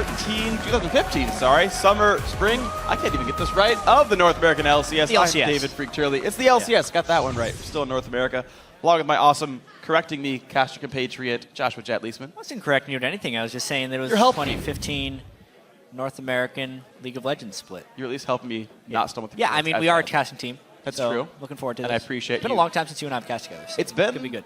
2015, spring, I can't even get this right, of the North American LCS. The LCS. I'm David Freak Turley. It's the LCS, got that one right. We're still in North America. Along with my awesome, correcting me, caster compatriot, Joshua Jet Leesman. I wasn't correcting you to anything. I was just saying that it was You're helping 2015 North American League of Legends split. You're at least helping me not stumble through. Yeah, I mean, we are a casting team. That's so true. Looking forward to this. And I appreciate It's been you. a long time since you and I have cast together. So It's been. Could be good.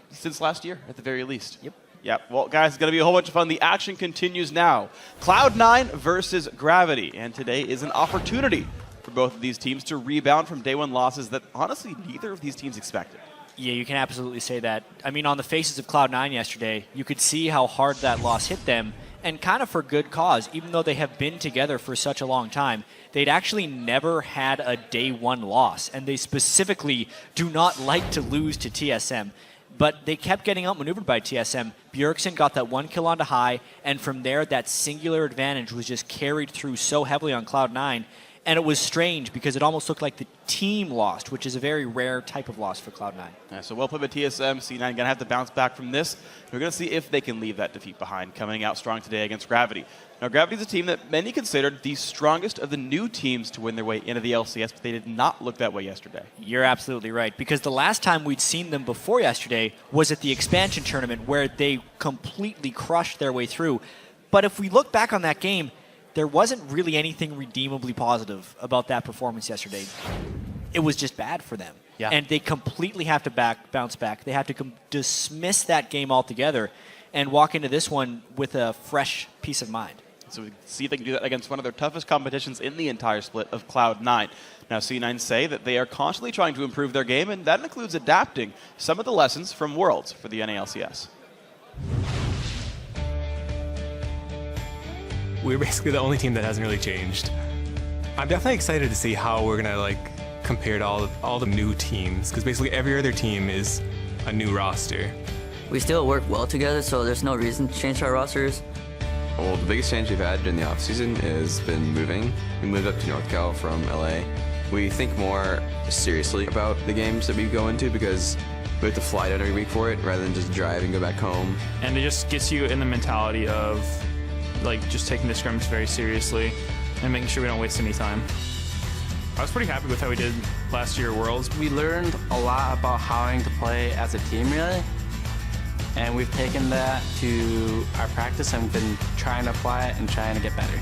Since last year, at the very least. Yep. Yep. Well, guys, it's going to be a whole bunch of fun. The action continues now. Cloud9 versus Gravity. And today is an opportunity for both of these teams to rebound from day one losses that, honestly, neither of these teams expected. Yeah, you can absolutely say that. I mean, on the faces of Cloud9 yesterday, you could see how hard that loss hit them, and kind of for good cause. Even though they have been together for such a long time, they'd actually never had a day one loss, and they specifically do not like to lose to TSM. But they kept getting outmaneuvered by TSM. Bjergsen got that one kill onto High, and from there, that singular advantage was just carried through so heavily on Cloud9. And it was strange because it almost looked like the team lost, which is a very rare type of loss for Cloud9. Yeah, so well played by TSM. C9 going to have to bounce back from this. We're going to see if they can leave that defeat behind, coming out strong today against Gravity. Now, Gravity is a team that many considered the strongest of the new teams to win their way into the LCS, but they did not look that way yesterday. You're absolutely right, because the last time we'd seen them before yesterday was at the expansion tournament where they completely crushed their way through. But if we look back on that game, there wasn't really anything redeemably positive about that performance yesterday. It was just bad for them. Yeah. And they completely have to bounce back. They have to dismiss that game altogether and walk into this one with a fresh peace of mind. So we see if they can do that against one of their toughest competitions in the entire split of Cloud9. Now, C9 say that they are constantly trying to improve their game, and that includes adapting some of the lessons from Worlds for the NALCS. We're basically the only team that hasn't really changed. I'm definitely excited to see how we're gonna compare to all the new teams, because basically every other team is a new roster. We still work well together, so there's no reason to change our rosters. Well, the biggest change we've had during the offseason has been moving. We moved up to North Cal from LA. We think more seriously about the games that we go into because we have to fly down every week for it rather than just drive and go back home. And it just gets you in the mentality of just taking the scrims very seriously and making sure we don't waste any time. I was pretty happy with how we did last year at Worlds. We learned a lot about how to play as a team, really. And we've taken that to our practice and been trying to apply it and trying to get better.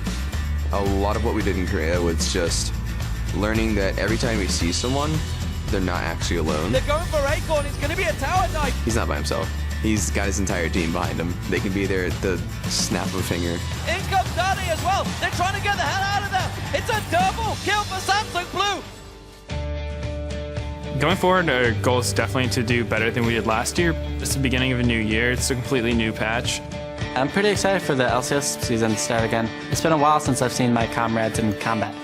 A lot of what we did in Korea was just learning that every time we see someone, they're not actually alone. They're going for Acorn. It's going to be a tower knife. He's not by himself. He's got his entire team behind him. They can be there at the snap of a finger. In comes Dani as well. They're trying to get the hell out of there. It's a double kill for Samsung Blue. Going forward, our goal is definitely to do better than we did last year. It's the beginning of a new year. It's a completely new patch. I'm pretty excited for the LCS season to start again. It's been a while since I've seen my comrades in combat.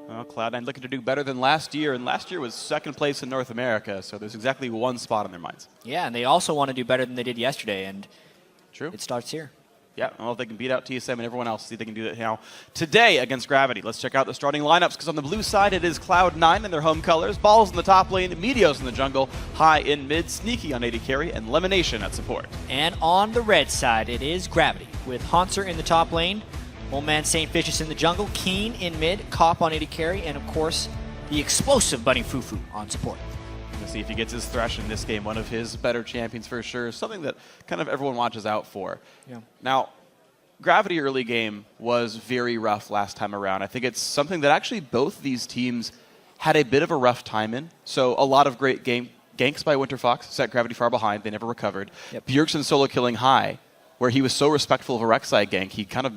Well, Cloud9 looking to do better than last year, and last year was second place in North America, so there's exactly one spot on their minds. Yeah, and they also want to do better than they did yesterday, and True. it starts here. Yeah, well, if they can beat out TSM and everyone else, see if they can do that now today against Gravity. Let's check out the starting lineups, because on the blue side, it is Cloud9 in their home colors, Balls in the top lane, Meteos in the jungle, High in mid, Sneaky on AD carry, and Lemonation at support. And on the red side, it is Gravity, with Hauntzer in the top lane, Old Man St. Vicious in the jungle, Keen in mid, Cop on AD carry, and of course, the explosive Bunny Fufu on support. We'll see if he gets his Thresh in this game, one of his better champions for sure, something that kind of everyone watches out for. Yeah. Now, Gravity early game was very rough last time around. I think it's something that actually both these teams had a bit of a rough time in. So a lot of great ganks by Winter Fox set Gravity far behind. They never recovered. Yep. Bjergsen solo killing High, where he was so respectful of a Rek'Sai gank, he kind of,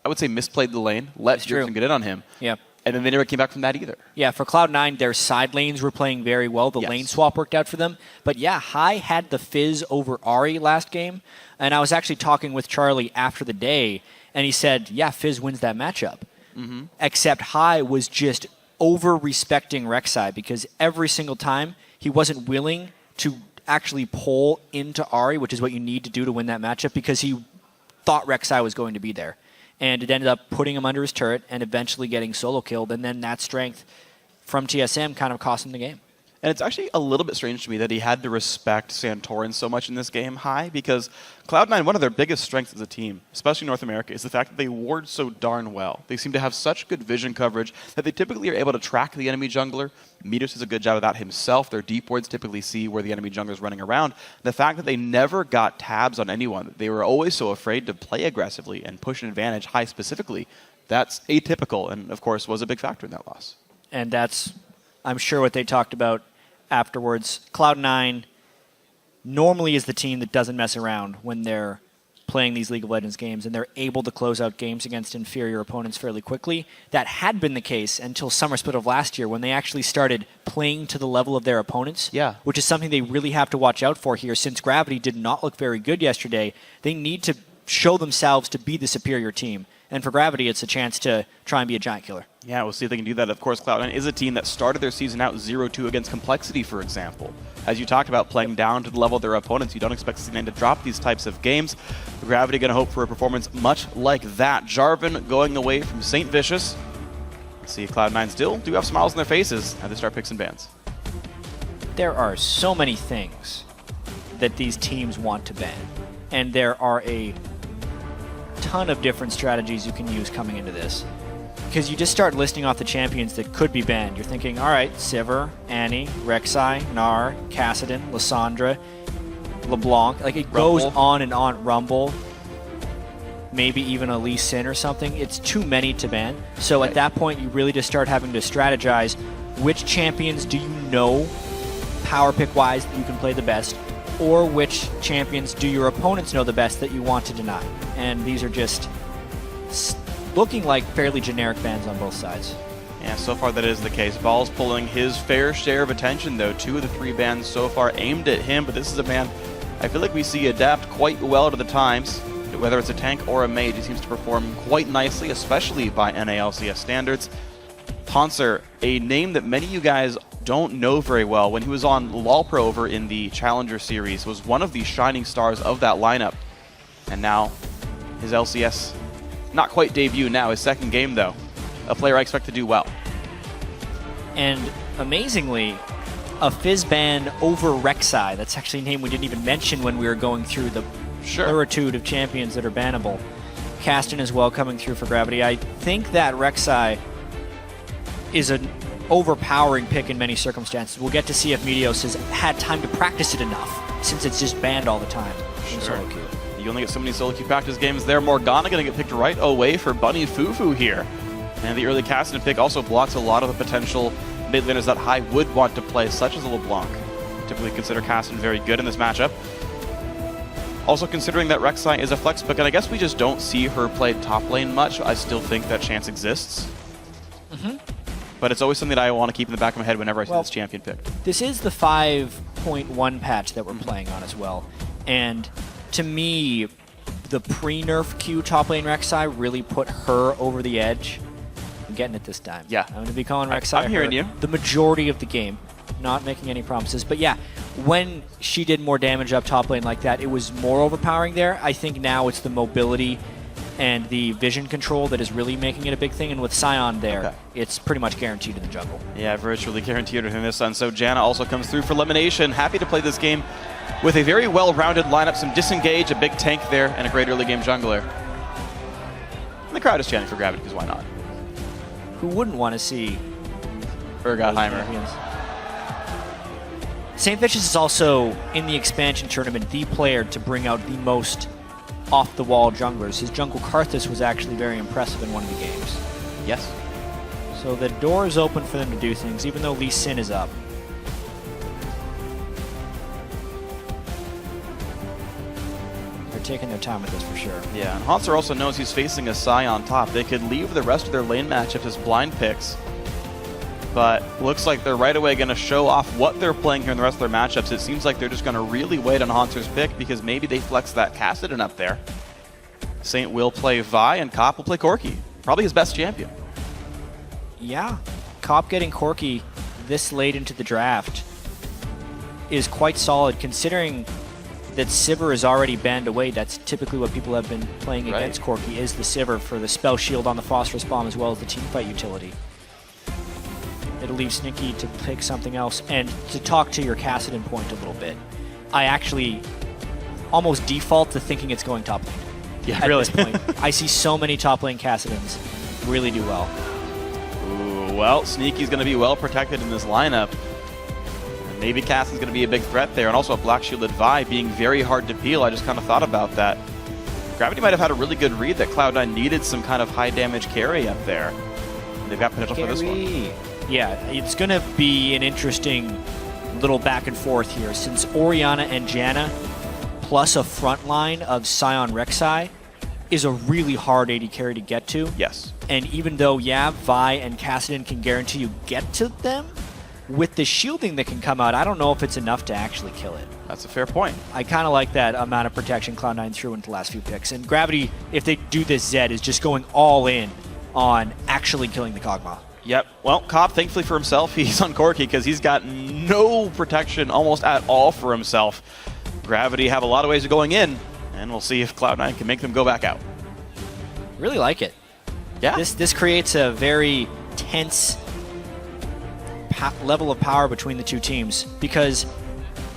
I would say, misplayed the lane, let Bjergsen get in on him. Yeah. And then they never came back from that either. Yeah, for Cloud9, their side lanes were playing very well. The lane swap worked out for them. But yeah, High had the Fizz over Ahri last game. And I was actually talking with Charlie after the day, and he said, yeah, Fizz wins that matchup. Mm-hmm. Except High was just over-respecting Rek'Sai, because every single time he wasn't willing to actually pull into Ahri, which is what you need to do to win that matchup, because he thought Rek'Sai was going to be there. And it ended up putting him under his turret and eventually getting solo killed. And then that strength from TSM kind of cost him the game. And it's actually a little bit strange to me that he had to respect Santorin so much in this game high, because Cloud9, one of their biggest strengths as a team, especially in North America, is the fact that they ward so darn well. They seem to have such good vision coverage that they typically are able to track the enemy jungler. Meteos does a good job of that himself. Their deep wards typically see where the enemy jungler is running around. The fact that they never got tabs on anyone, that they were always so afraid to play aggressively and push an advantage high specifically, that's atypical and, of course, was a big factor in that loss. And that's, I'm sure, what they talked about afterwards. Cloud9 normally is the team that doesn't mess around when they're playing these League of Legends games, and they're able to close out games against inferior opponents fairly quickly. That had been the case until Summer Split of last year, when they actually started playing to the level of their opponents, which is something they really have to watch out for here. Since Gravity did not look very good yesterday, they need to show themselves to be the superior team. And for Gravity, it's a chance to try and be a giant killer. Yeah, we'll see if they can do that. Of course, Cloud9 is a team that started their season out 0-2 against Complexity, for example. As you talked about, playing down to the level of their opponents, you don't expect C9 to drop these types of games. Gravity going to hope for a performance much like that. Jarvan going away from St. Vicious. Let's see if Cloud9 still do have smiles on their faces as they start picks and bans. There are so many things that these teams want to ban, and there are a ton of different strategies you can use coming into this. Because you just start listing off the champions that could be banned. You're thinking, all right, Sivir, Annie, Rek'Sai, Gnar, Kassadin, Lissandra, LeBlanc. Like, it goes on and on. Rumble, maybe even a Lee Sin or something. It's too many to ban. So at that point, you really just start having to strategize which champions do you know, power pick-wise, that you can play the best, or which champions do your opponents know the best that you want to deny. And these are just looking like fairly generic bans on both sides. Yeah, so far that is the case. Ball's pulling his fair share of attention, though. 2 of the 3 bans so far aimed at him, but this is a man I feel like we see adapt quite well to the times. Whether it's a tank or a mage, he seems to perform quite nicely, especially by NALCS standards. Hauntzer, a name that many of you guys don't know very well. When he was on LoLPro over in the Challenger Series, was one of the shining stars of that lineup. And now, his LCS, not quite debut now, his second game though. A player I expect to do well. And amazingly, a Fizz ban over Rek'Sai. That's actually a name we didn't even mention when we were going through the pluritude of champions that are bannable. Kassadin as well coming through for Gravity. I think that Rek'Sai is an overpowering pick in many circumstances. We'll get to see if Meteos has had time to practice it enough, since it's just banned all the time in solo queue. You only get so many solo queue practice games there. Morgana going to get picked right away for Bunny Fufu here. And the early Kassadin pick also blocks a lot of the potential mid laners that High would want to play, such as a LeBlanc. Typically consider Kassadin very good in this matchup. Also considering that Rek'Sai is a flex pick, and I guess we just don't see her play top lane much, I still think that chance exists. But it's always something that I want to keep in the back of my head whenever I see this champion picked. This is the 5.1 patch that we're playing on as well. And to me, the pre-nerf Q top lane Rek'Sai really put her over the edge. I'm getting it this time. Yeah. I'm going to be calling Rek'Sai I'm hearing you. The majority of the game. Not making any promises. But yeah, when she did more damage up top lane like that, it was more overpowering there. I think now it's the mobility and the vision control that is really making it a big thing. And with Sion there, it's pretty much guaranteed in the jungle. Yeah, virtually guaranteed in this one. So Janna also comes through for Elimination. Happy to play this game with a very well-rounded lineup. Some Disengage, a big tank there, and a great early game jungler. And the crowd is chanting for Gravity, because why not? Who wouldn't want to see Urgotheimer. St. Vicious is also, in the expansion tournament, the player to bring out the most off-the-wall junglers. His jungle Karthus was actually very impressive in one of the games. Yes. So the door is open for them to do things, even though Lee Sin is up. They're taking their time with this for sure. Yeah, and Hauntzer also knows he's facing a Psy on top. They could leave the rest of their lane matchups as blind picks, but looks like they're right away going to show off what they're playing here in the rest of their matchups. It seems like they're just going to really wait on Hauntzer's pick, because maybe they flex that Kassadin up there. Saint will play Vi, and Cop will play Corki. Probably his best champion. Yeah, Cop getting Corki this late into the draft is quite solid, considering that Sivir is already banned away. That's typically what people have been playing against Corki, is the Sivir for the spell shield on the phosphorus bomb as well as the teamfight utility. it'll leave Sneaky to pick something else. And to talk to your Kassadin point a little bit, I actually almost default to thinking it's going top lane. Yeah, At really. this point, I see so many top lane Kassadins really do well. Ooh, well, Sneaky's going to be well protected in this lineup. And maybe Kassadin's going to be a big threat there. And also a Black Shielded Vi being very hard to peel. I just kind of thought about that. Gravity might have had a really good read that Cloud9 needed some kind of high damage carry up there. And they've got potential for this one. Yeah, it's going to be an interesting little back and forth here since Orianna and Janna plus a front line of Sion Rek'Sai is a really hard AD carry to get to. Yes. And even though, yeah, Vi and Kassadin can guarantee you get to them, with the shielding that can come out, I don't know if it's enough to actually kill it. That's a fair point. I kind of like that amount of protection Cloud9 threw into the last few picks. And Gravity, if they do this Zed, is just going all in on actually killing the Kog'Maw. Yep. Well, Cop, thankfully for himself, he's on Corki because he's got no protection almost at all for himself. Gravity have a lot of ways of going in, and we'll see if Cloud9 can make them go back out. Really like it. Yeah. This creates a very tense level of power between the two teams, because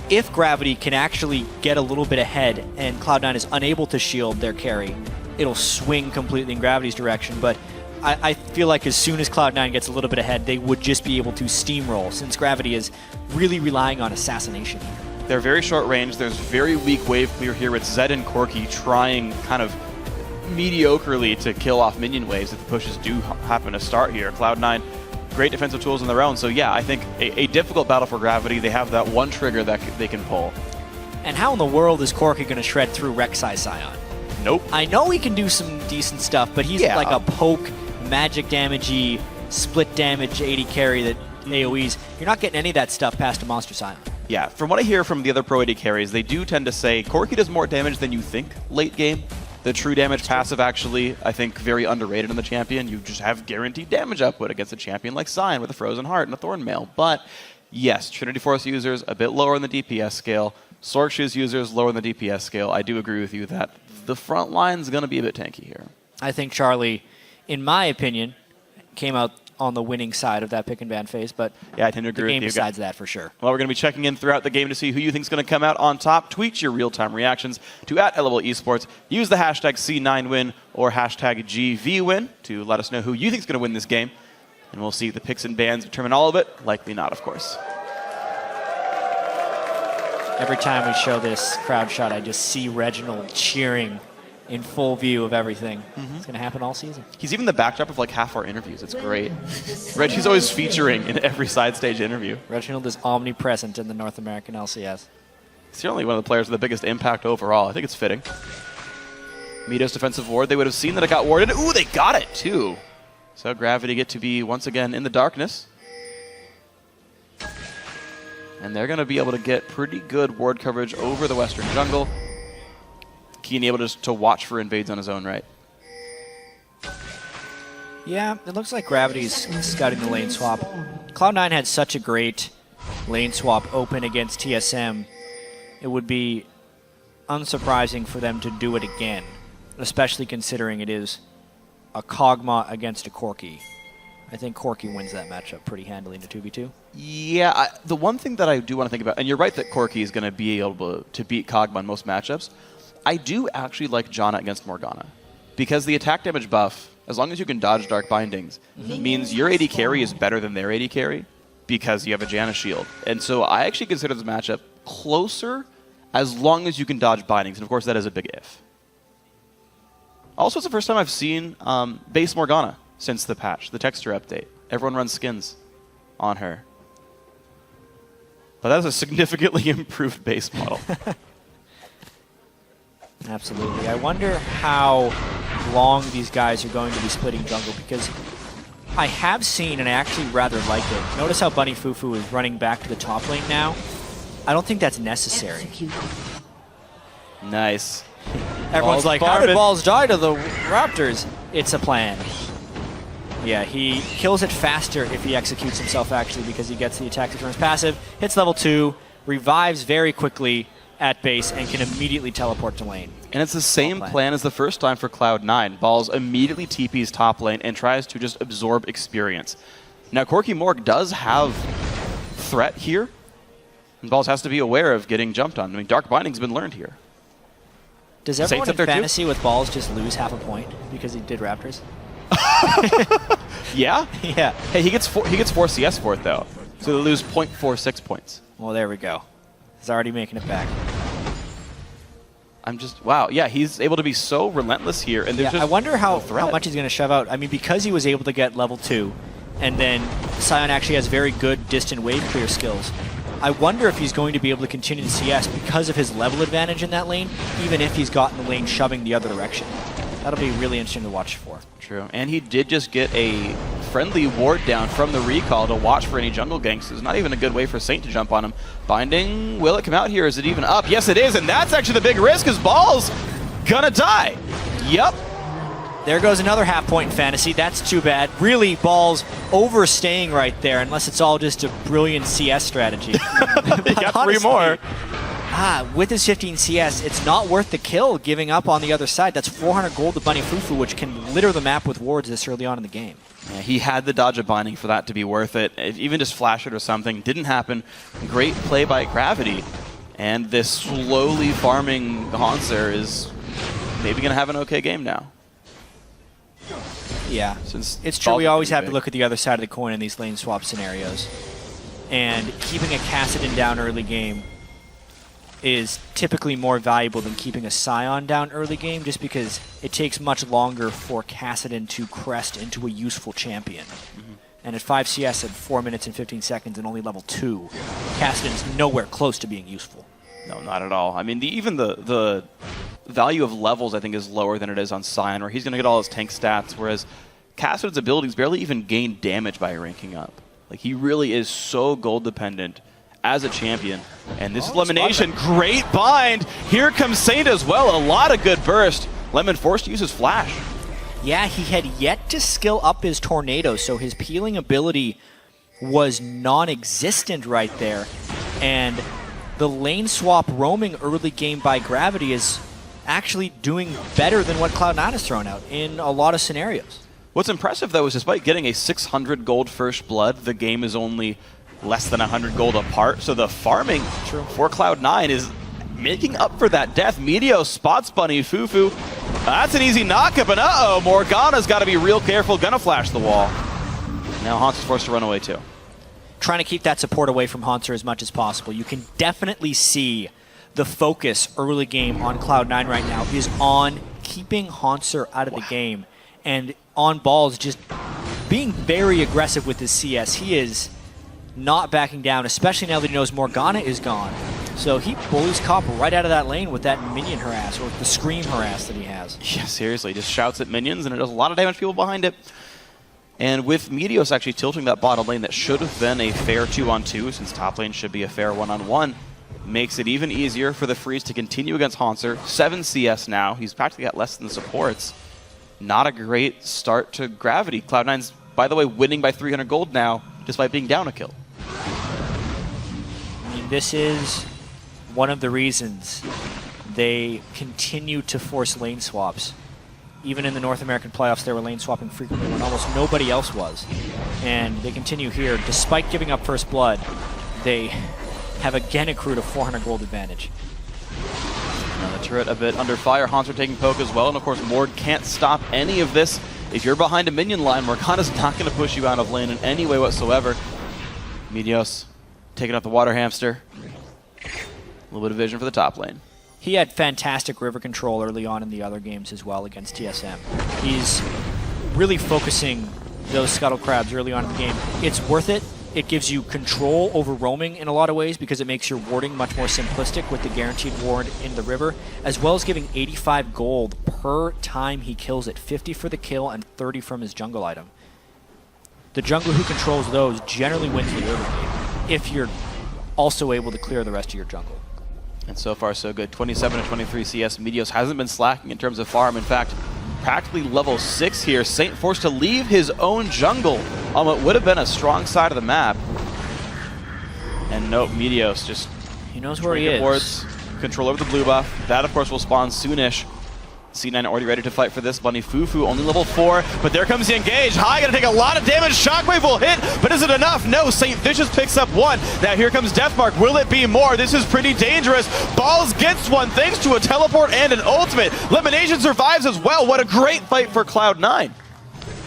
if Gravity can actually get a little bit ahead and Cloud9 is unable to shield their carry, it'll swing completely in Gravity's direction. But I feel like as soon as Cloud9 gets a little bit ahead, they would just be able to steamroll, since Gravity is really relying on assassination here. They're very short range. There's very weak wave clear here with Zed and Corki trying kind of mediocrely to kill off minion waves if the pushes do happen to start here. Cloud9, great defensive tools on their own. So yeah, I think a difficult battle for Gravity. They have that one trigger that they can pull. And how in the world is Corki going to shred through Rek'Sai Sion? Nope. I know he can do some decent stuff, but he's like a poke, magic damagey, split damage 80 carry that AoEs. You're not getting any of that stuff past a Monster Sion. Yeah, from what I hear from the other Pro AD carries, they do tend to say Corki does more damage than you think late game. The true damage passive actually, I think, very underrated in the champion. You just have guaranteed damage output against a champion like Sion with a Frozen Heart and a Thornmail. But yes, Trinity Force users a bit lower in the DPS scale. Sorc Shoes users lower in the DPS scale. I do agree with you that the front line's going to be a bit tanky here. I think Charlie, in my opinion, came out on the winning side of that pick and ban phase, but yeah, I tend to agree the game with you. decides that for sure. Well, we're going to be checking in throughout the game to see who you think is going to come out on top. Tweet your real-time reactions to @LevelEsports. Esports. Use the hashtag C9win or hashtag GVWin to let us know who you think is going to win this game. And we'll see the picks and bans determine all of it. Likely not, of course. Every time we show this crowd shot, I just see Reginald cheering in full view of everything. It's going to happen all season. He's even the backdrop of like half our interviews. It's great. Reggie's always featuring in every side stage interview. Reginald is omnipresent in the North American LCS. He's certainly one of the players with the biggest impact overall. I think it's fitting. Mito's defensive ward, they would have seen that it got warded. Ooh, they got it too. So Gravity get to be once again in the darkness. And they're going to be able to get pretty good ward coverage over the western jungle. Keen able to watch for invades on his own right. Yeah, it looks like Gravity's scouting the lane swap. Cloud9 had such a great lane swap open against TSM. It would be unsurprising for them to do it again, especially considering it is a Kog'Maw against a Corki. I think Corki wins that matchup pretty handily in the 2v2. Yeah, the one thing that I do want to think about, and you're right that Corki is going to be able to beat Kog'Maw in most matchups, I do actually like Janna against Morgana. Because the attack damage buff, as long as you can dodge Dark Bindings, means your AD carry is better than their AD carry because you have a Janna shield. And so I actually consider this matchup closer as long as you can dodge Bindings. And of course, that is a big if. Also, it's the first time I've seen base Morgana since the patch, the texture update. Everyone runs skins on her. But that is a significantly improved base model. Absolutely. I wonder how long these guys are going to be splitting jungle, because I have seen, and I actually rather like it. Notice how Bunny Fufu is running back to the top lane now. I don't think that's necessary. Nice. Everyone's Balls like, how Barben. did balls die to the Raptors? It's a plan. Yeah, he kills it faster if he executes himself, actually, because he gets the attack returns passive, hits level 2, revives very quickly at base, and can immediately teleport to lane. And it's the same plan as the first time for Cloud9. Balls immediately TPs top lane and tries to just absorb experience. Now, Corky Morg does have threat here. And Balls has to be aware of getting jumped on. I mean, Dark Binding's been learned here. Does everyone Saints in up there too? fantasy with Balls just lose half a point because he did Raptors? Yeah? Yeah. Hey, he gets 4 CS for it, though. So they lose 0.46 points. Well, there we go. He's already making it back. I'm just, wow. Yeah, he's able to be so relentless here. And there's Yeah, just I wonder no how threat. much he's going to shove out. I mean, because he was able to get level 2, and then Sion actually has very good distant wave clear skills. I wonder if he's going to be able to continue to CS because of his level advantage in that lane, even if he's gotten the lane shoving the other direction. That'll be really interesting to watch for. True. And he did just get a friendly ward down from the recall to watch for any jungle ganks. It's not even a good way for Saint to jump on him. Binding, will it come out here? Is it even up? Yes, it is, and that's actually the big risk, because Balls gonna die. Yep. There goes another half point in fantasy. That's too bad. Really, Balls overstaying right there, unless it's all just a brilliant CS strategy. He got 3 more. With his 15 CS, it's not worth the kill giving up on the other side. That's 400 gold to Bunny Fufu, which can litter the map with wards this early on in the game. Yeah, he had the dodge of Binding for that to be worth it. Even just flash it or something. Didn't happen. Great play by Gravity. And this slowly farming Hauntzer is maybe going to have an okay game now. Yeah, Since it's true. Balls We are always pretty have to big. look at the other side of the coin in these lane swap scenarios. And keeping a Kassadin down early game is typically more valuable than keeping a Sion down early game, just because it takes much longer for Kassadin to crest into a useful champion. And at 5 CS at 4 minutes and 15 seconds and only level 2, Kassadin's nowhere close to being useful. No, not at all. I mean, even the value of levels, I think, is lower than it is on Sion, where he's going to get all his tank stats, whereas Kassadin's abilities barely even gain damage by ranking up. Like, he really is so gold dependent as a champion. And this elimination, great bind. Here comes Saint as well. A lot of good burst. Lemon forced to use his flash. Yeah, he had yet to skill up his Tornado, so his peeling ability was non-existent right there. And the lane swap roaming early game by Gravity is actually doing better than what Cloud9 has thrown out in a lot of scenarios. What's impressive, though, is despite getting a 600 gold first blood, the game is only less than 100 gold apart. So the farming for Cloud9 is making up for that death. Meteos spots Bunny Fufu. That's an easy knockup, and uh-oh, Morgana's got to be real careful. Gonna flash the wall. Now Hauntzer's forced to run away, too. Trying to keep that support away from Haunter as much as possible. You can definitely see the focus early game on Cloud9 right now is on keeping Haunter out of the game. And on Balls, just being very aggressive with his CS. He is not backing down, especially now that he knows Morgana is gone. So he bullies Cop right out of that lane with that minion harass, or the scream harass that he has. Yeah, seriously, just shouts at minions, and it does a lot of damage to people behind it. And with Meteos actually tilting that bottom lane that should have been a fair 2-on-2, since top lane should be a fair 1-on-1, makes it even easier for the Freeze to continue against Haunter. 7 CS now. He's practically got less than the supports. Not a great start to Gravity. Cloud9's, by the way, winning by 300 gold now, despite being down a kill. I mean, this is one of the reasons they continue to force lane swaps. Even in the North American playoffs, they were lane swapping frequently when almost nobody else was. And they continue here. Despite giving up first blood, they have again accrued a 400 gold advantage. Now the turret a bit under fire. Haunter taking poke as well. And of course, Morg can't stop any of this. If you're behind a minion line, Morgana's not going to push you out of lane in any way whatsoever. Meteos taking up the water hamster. A little bit of vision for the top lane. He had fantastic river control early on in the other games as well against TSM. He's really focusing those scuttle crabs early on in the game. It's worth it. It gives you control over roaming in a lot of ways because it makes your warding much more simplistic with the guaranteed ward in the river, as well as giving 85 gold per time he kills it, 50 for the kill and 30 from his jungle item. The jungler who controls those generally wins the early game if you're also able to clear the rest of your jungle. And so far, so good. 27 to 23 CS. Meteos hasn't been slacking in terms of farm. In fact, practically level 6 here. Saint forced to leave his own jungle on what would have been a strong side of the map. And nope, Meteos just... He knows where he trinket is. wards, control over the blue buff. That, of course, will spawn soonish. C9 already ready to fight for this. Bunny Fufu only level 4, but there comes the engage. High gonna take a lot of damage. Shockwave will hit, but is it enough? No, St. Vicious picks up 1. Now here comes Deathmark. Will it be more? This is pretty dangerous. Balls gets 1 thanks to a teleport and an ultimate. Lemonation survives as well. What a great fight for Cloud9.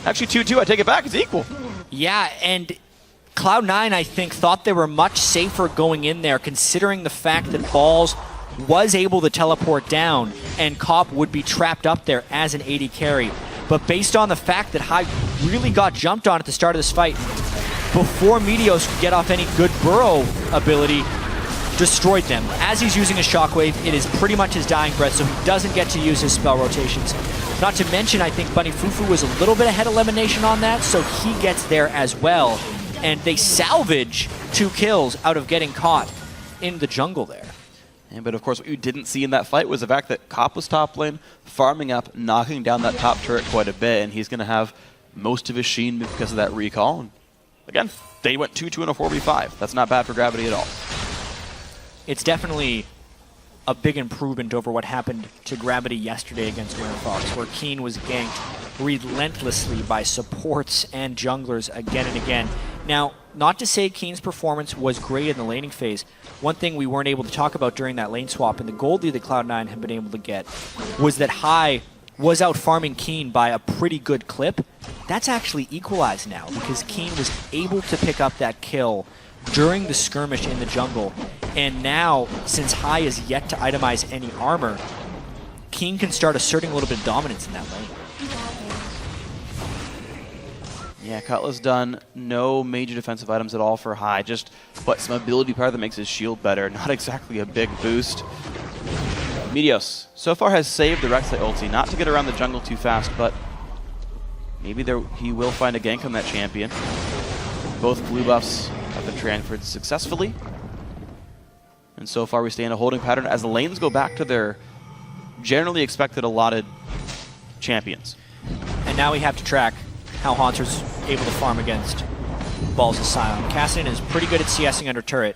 Actually 2-2, I take it back, it's equal. Yeah, and Cloud9, I think, thought they were much safer going in there, considering the fact that Balls was able to teleport down, and Cop would be trapped up there as an AD carry. But based on the fact that High really got jumped on at the start of this fight, before Meteos could get off any good burrow ability, destroyed them. As he's using a Shockwave, it is pretty much his dying breath, so he doesn't get to use his spell rotations. Not to mention, I think Bunny Fufu was a little bit ahead of Lemonation on that, so he gets there as well. And they salvage 2 kills out of getting caught in the jungle there. But of course, what you didn't see in that fight was the fact that Cop was top lane, farming up, knocking down that top turret quite a bit, and he's going to have most of his sheen because of that recall. And again, they went 2-2 in a 4v5. That's not bad for Gravity at all. It's definitely a big improvement over what happened to Gravity yesterday against Winter Fox, where Keen was ganked relentlessly by supports and junglers again and again. Now, not to say Keen's performance was great in the laning phase. One thing we weren't able to talk about during that lane swap and the gold lead that Cloud9 had been able to get was that High was out farming Keen by a pretty good clip. That's actually equalized now because Keen was able to pick up that kill during the skirmish in the jungle. And now, since High is yet to itemize any armor, Keen can start asserting a little bit of dominance in that lane. Yeah, Cutlass done no major defensive items at all for High, just some ability power that makes his shield better. Not exactly a big boost. Meteos so far has saved the Rek'Sai ulti, not to get around the jungle too fast, but maybe he will find a gank on that champion. Both blue buffs have been transferred successfully. And so far we stay in a holding pattern as the lanes go back to their generally expected allotted champions. And now we have to track how Haunter's able to farm against Balls of Sion. Cassian is pretty good at CSing under turret.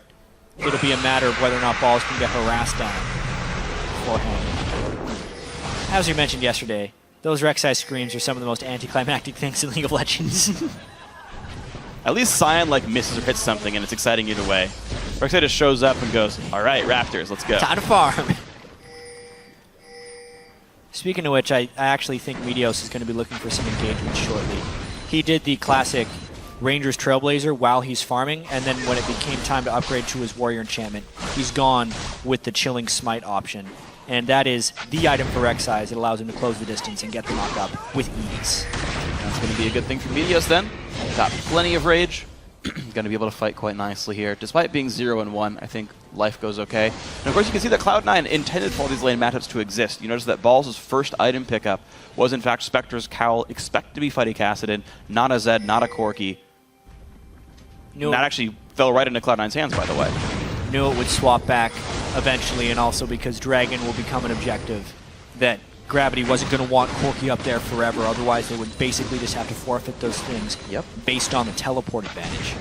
It'll be a matter of whether or not Balls can get harassed down beforehand. As we mentioned yesterday, those Rek'Sai screams are some of the most anticlimactic things in League of Legends. At least Sion misses or hits something and it's exciting either way. Rek'Sai just shows up and goes, all right, Raptors, let's go. Time to farm. Speaking of which, I actually think Meteos is going to be looking for some engagement shortly. He did the classic Rangers Trailblazer while he's farming, and then when it became time to upgrade to his Warrior Enchantment, he's gone with the Chilling Smite option. And that is the item for Rek'Sai, as it allows him to close the distance and get the knock up with ease. That's going to be a good thing for Meteos then. Got plenty of rage. Going to be able to fight quite nicely here. Despite being 0-1, I think life goes okay. And of course, you can see that Cloud9 intended for all these lane matchups to exist. You notice that Balls' first item pickup was, in fact, Spectre's Cowl, expect to be fighting Kassadin, not a Zed, not a Corki. Knew that actually fell right into Cloud9's hands, by the way. Knew it would swap back eventually, and also because Dragon will become an objective that Gravity wasn't going to want Corki up there forever, otherwise they would basically just have to forfeit those things based on the teleport advantage.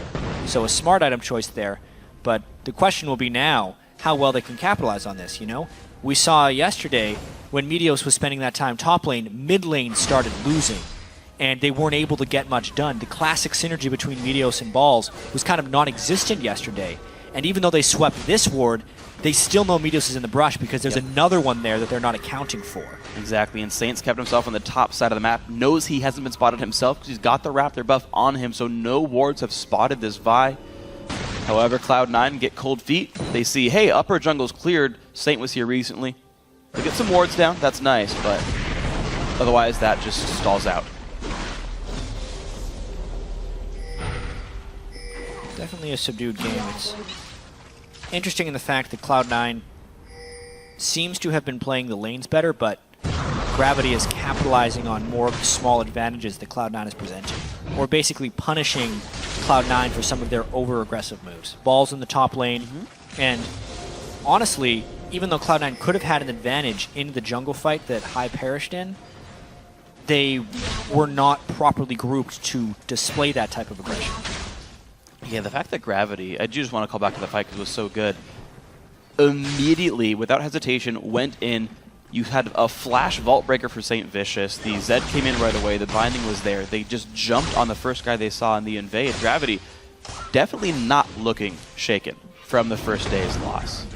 So a smart item choice there, but the question will be now how well they can capitalize on this, you know? We saw yesterday when Meteos was spending that time top lane, mid lane started losing, and they weren't able to get much done. The classic synergy between Meteos and Balls was kind of non-existent yesterday, and even though they swept this ward, they still know Meteos is in the brush because there's another one there that they're not accounting for. Exactly, and Saints kept himself on the top side of the map, knows he hasn't been spotted himself because he's got the Raptor buff on him, so no wards have spotted this Vi. However, Cloud9 get cold feet. They see, hey, upper jungle's cleared. Saint was here recently. They get some wards down, that's nice, but otherwise that just stalls out. Definitely a subdued game. It's interesting in the fact that Cloud9 seems to have been playing the lanes better, but Gravity is capitalizing on more of the small advantages that Cloud9 is presenting, or basically punishing Cloud9 for some of their over-aggressive moves. Balls in the top lane, and honestly, even though Cloud9 could have had an advantage in the jungle fight that High perished in, they were not properly grouped to display that type of aggression. Yeah, the fact that Gravity, I do just want to call back to the fight because it was so good, immediately, without hesitation, went in, You had a flash Vault Breaker for St. Vicious. The Zed came in right away. The binding was there. They just jumped on the first guy they saw in the invade. Gravity definitely not looking shaken from the first day's loss.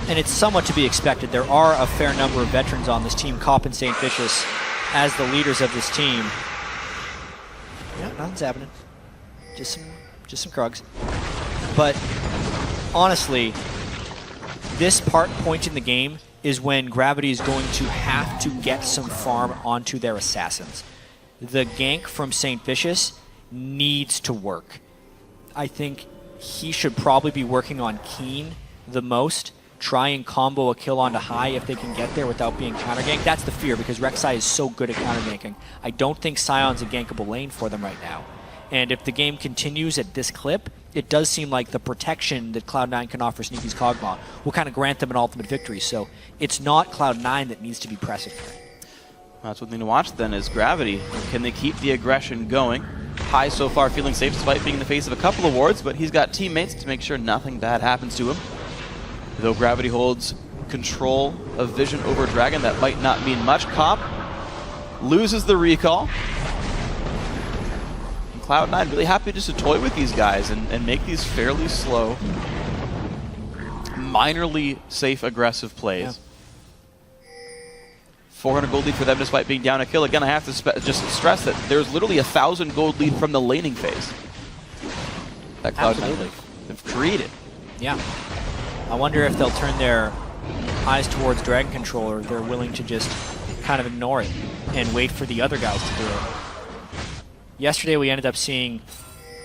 And it's somewhat to be expected. There are a fair number of veterans on this team, Cop and St. Vicious, as the leaders of this team. Yeah, nothing's happening. Just some Krugs. But honestly, this point in the game is when Gravity is going to have to get some farm onto their assassins. The gank from St. Vicious needs to work. I think he should probably be working on Keen the most. Try and combo a kill onto High if they can get there without being counter-ganked. That's the fear, because Rek'Sai is so good at counter-ganking. I don't think Sion's a gankable lane for them right now. And if the game continues at this clip, it does seem like the protection that Cloud9 can offer Sneaky's Kog'Maw will kind of grant them an ultimate victory. So it's not Cloud9 that needs to be pressing here. That's one thing to watch then is Gravity. Can they keep the aggression going? High so far feeling safe despite being in the face of a couple of wards, but he's got teammates to make sure nothing bad happens to him. Though Gravity holds control of Vision over Dragon, that might not mean much. Cop loses the recall. And Cloud9 really happy just to toy with these guys and make these fairly slow, minorly safe, aggressive plays. Yeah. 400 gold lead for them despite being down a kill. Again, I have to just stress that there's literally 1,000 gold lead from the laning phase that Cloud9 have created. Yeah. I wonder if they'll turn their eyes towards Dragon Control, or they're willing to just kind of ignore it and wait for the other guys to do it. Yesterday we ended up seeing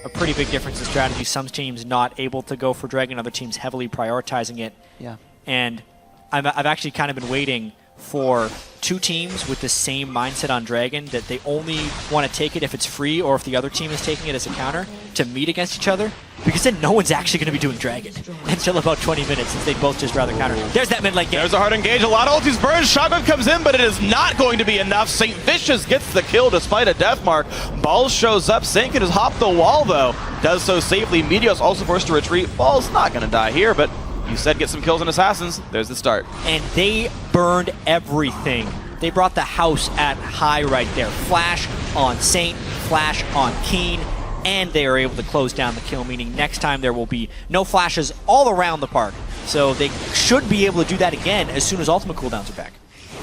a pretty big difference in strategy. Some teams not able to go for Dragon, other teams heavily prioritizing it. Yeah. And I've actually kind of been waiting for two teams with the same mindset on Dragon, that they only want to take it if it's free or if the other team is taking it as a counter, to meet against each other, because then no one's actually going to be doing Dragon until about 20 minutes, since they'd both just rather counter. There's that mid lane game. There's a hard engage, a lot of ultis burns, Shotgun comes in, but it is not going to be enough. St. Vicious gets the kill despite a death mark. Balls shows up, Saint can just hop the wall though, does so safely. Meteos also forced to retreat. Ball's not going to die here, but you said get some kills on Assassins, there's the start. And they burned everything. They brought the house at High right there. Flash on Saint, flash on Keen, and they are able to close down the kill, meaning next time there will be no flashes all around the park. So they should be able to do that again as soon as ultimate cooldowns are back.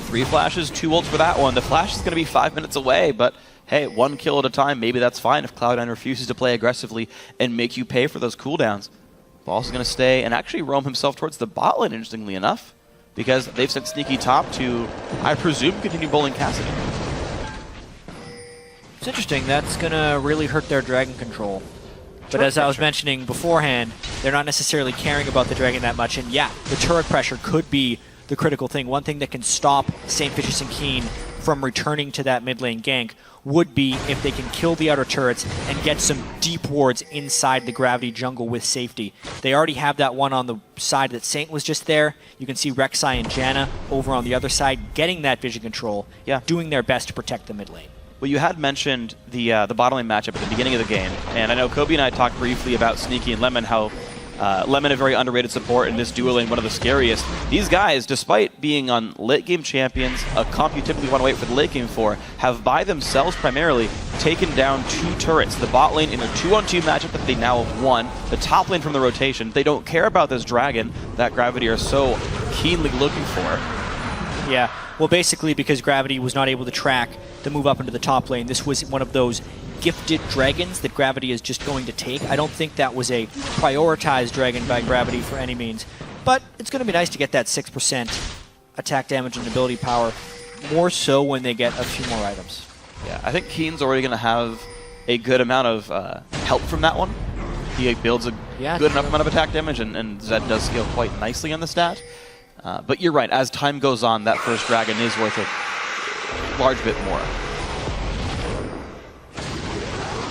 3 flashes, 2 ults for that one. The flash is going to be 5 minutes away, but hey, 1 kill at a time, maybe that's fine if Cloud9 refuses to play aggressively and make you pay for those cooldowns. Ball's going to stay and actually roam himself towards the bot lane, interestingly enough, because they've sent Sneaky top to, I presume, continue bowling Cassidy. It's interesting. That's going to really hurt their Dragon control. But as I was mentioning beforehand, they're not necessarily caring about the Dragon that much. And yeah, the turret pressure could be the critical thing. One thing that can stop St. Vicious and Keen from returning to that mid lane gank would be if they can kill the outer turrets and get some deep wards inside the Gravity jungle with safety. They already have that one on the side that Saint was just there. You can see Rek'Sai and Janna over on the other side getting that vision control, doing their best to protect the mid lane. Well, you had mentioned the bottom lane matchup at the beginning of the game, and I know Kobe and I talked briefly about Sneaky and Lemon, how Lemon a very underrated support, and this duo lane one of the scariest. These guys, despite being on late game champions, a comp you typically want to wait for the late game for, have by themselves primarily taken down 2 turrets. The bot lane in a 2-on-2 matchup that they now have won, the top lane from the rotation. They don't care about this Dragon that Gravity are so keenly looking for. Yeah, well basically because Gravity was not able to track the move up into the top lane, this was one of those gifted dragons that Gravity is just going to take. I don't think that was a prioritized dragon by Gravity for any means, but it's going to be nice to get that 6% attack damage and ability power, more so when they get a few more items. Yeah, I think Keen's already going to have a good amount of help from that one. He builds a good enough amount of attack damage, and Zed does scale quite nicely on the stat. But you're right, as time goes on, that first dragon is worth a large bit more.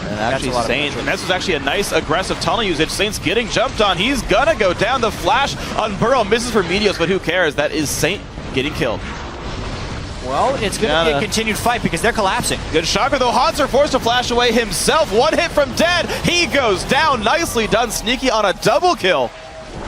And actually Saint, and this was actually a nice aggressive tunnel usage. Saint's getting jumped on. He's gonna go down. The flash on Burrow misses for Meteos, but who cares? That is Saint getting killed. Well, it's gonna be a continued fight because they're collapsing. Good shocker though. Hauntzer forced to flash away himself. 1 hit from Dead. He goes down. Nicely done. Sneaky on a double kill.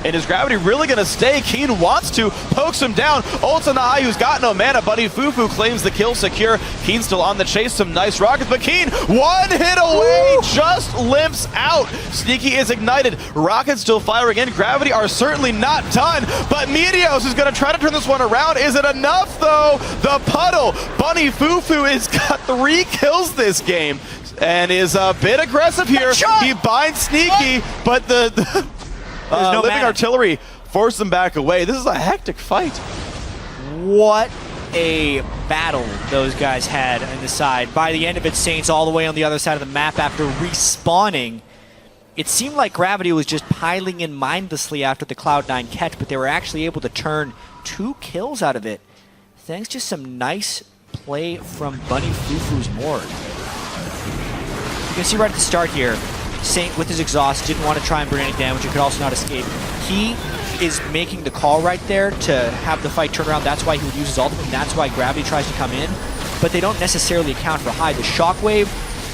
And is Gravity really going to stay? Keen wants to, pokes him down. Ults on the high, who's got no mana. Buddy Fufu claims the kill secure. Keen still on the chase, some nice rockets, but Keen, one hit away, just limps out. Sneaky is ignited. Rockets still firing in. Gravity are certainly not done, but Meteos is going to try to turn this one around. Is it enough, though? The puddle. Bunny Fufu has got 3 kills this game and is a bit aggressive here. He binds Sneaky, but the no living mana. artillery forced them back away. This is a hectic fight. What a battle those guys had on the side. By the end of it, Saints all the way on the other side of the map after respawning. It seemed like Gravity was just piling in mindlessly after the Cloud9 catch, but they were actually able to turn 2 kills out of it, thanks to some nice play from Bunny Fufu's Mord. You can see right at the start here, Saint with his exhaust didn't want to try and burn any damage. It could also not escape. He is making the call right there to have the fight turn around. That's why he would use his ultimate, and that's why Gravity tries to come in. But they don't necessarily account for high. The shockwave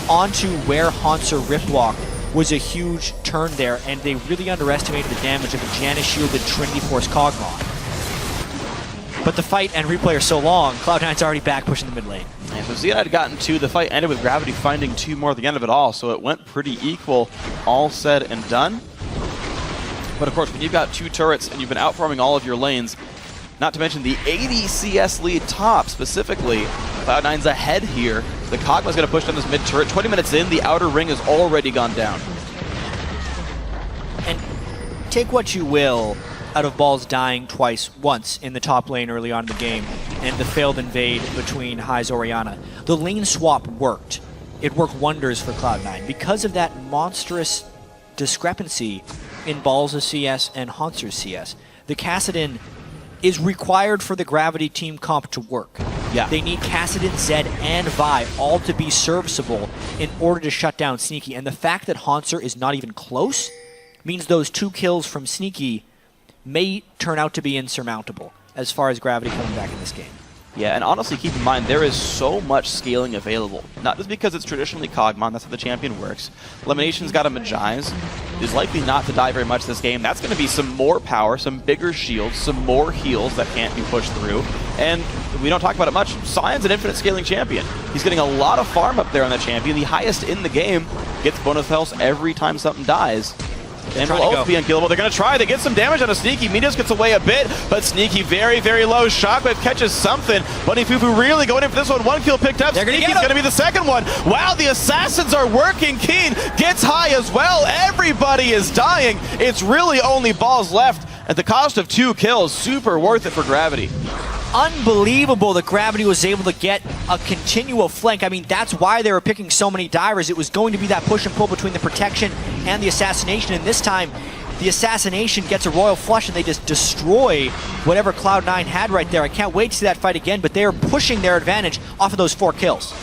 onto where Hanser Riftwalk was a huge turn there, and they really underestimated the damage of a Janus shielded Trinity Force Kog'Maw. But the fight and replay are so long, Cloud9's already back pushing the mid lane. And so Xeon had gotten 2. The fight ended with Gravity finding 2 more at the end of it all, so it went pretty equal, all said and done. But of course, when you've got 2 turrets and you've been outfarming all of your lanes, not to mention the 80 CS lead top specifically, Cloud9's ahead here. The Kog'Maw's going to push down this mid turret. 20 minutes in, the outer ring has already gone down. And take what you will out of Balls dying once in the top lane early on in the game, and the failed invade between High's Orianna. The lane swap worked. It worked wonders for Cloud9 because of that monstrous discrepancy in Balls' CS and Hanser's CS. The Kassadin is required for the Gravity team comp to work. Yeah. They need Kassadin, Zed, and Vi all to be serviceable in order to shut down Sneaky. And the fact that Hanser is not even close means those 2 kills from Sneaky may turn out to be insurmountable as far as Gravity coming back in this game. Yeah, and honestly, keep in mind, there is so much scaling available. Not just because it's traditionally Kog'Maw, that's how the champion works. Elimination's got a Magize, is likely not to die very much this game. That's going to be some more power, some bigger shields, some more heals that can't be pushed through. And we don't talk about it much. Sion's an infinite scaling champion. He's getting a lot of farm up there on the champion. The highest in the game gets bonus health every time something dies. And will also be unkillable. They're going to try. They get some damage on a Sneaky. Meteos gets away a bit, but Sneaky very, very low. Shockwave catches something. Bunny Fufu really going in for this one. 1 kill picked up. Sneaky's going to be the second one. Wow, the assassins are working. Keen gets high as well. Everybody is dying. It's really only Balls left at the cost of 2 kills. Super worth it for Gravity. Unbelievable that Gravity was able to get a continual flank. I mean, that's why they were picking so many divers. It was going to be that push and pull between the protection and the assassination, and this time the assassination gets a royal flush and they just destroy whatever Cloud9 had right there. I can't wait to see that fight again, but they are pushing their advantage off of those 4 kills.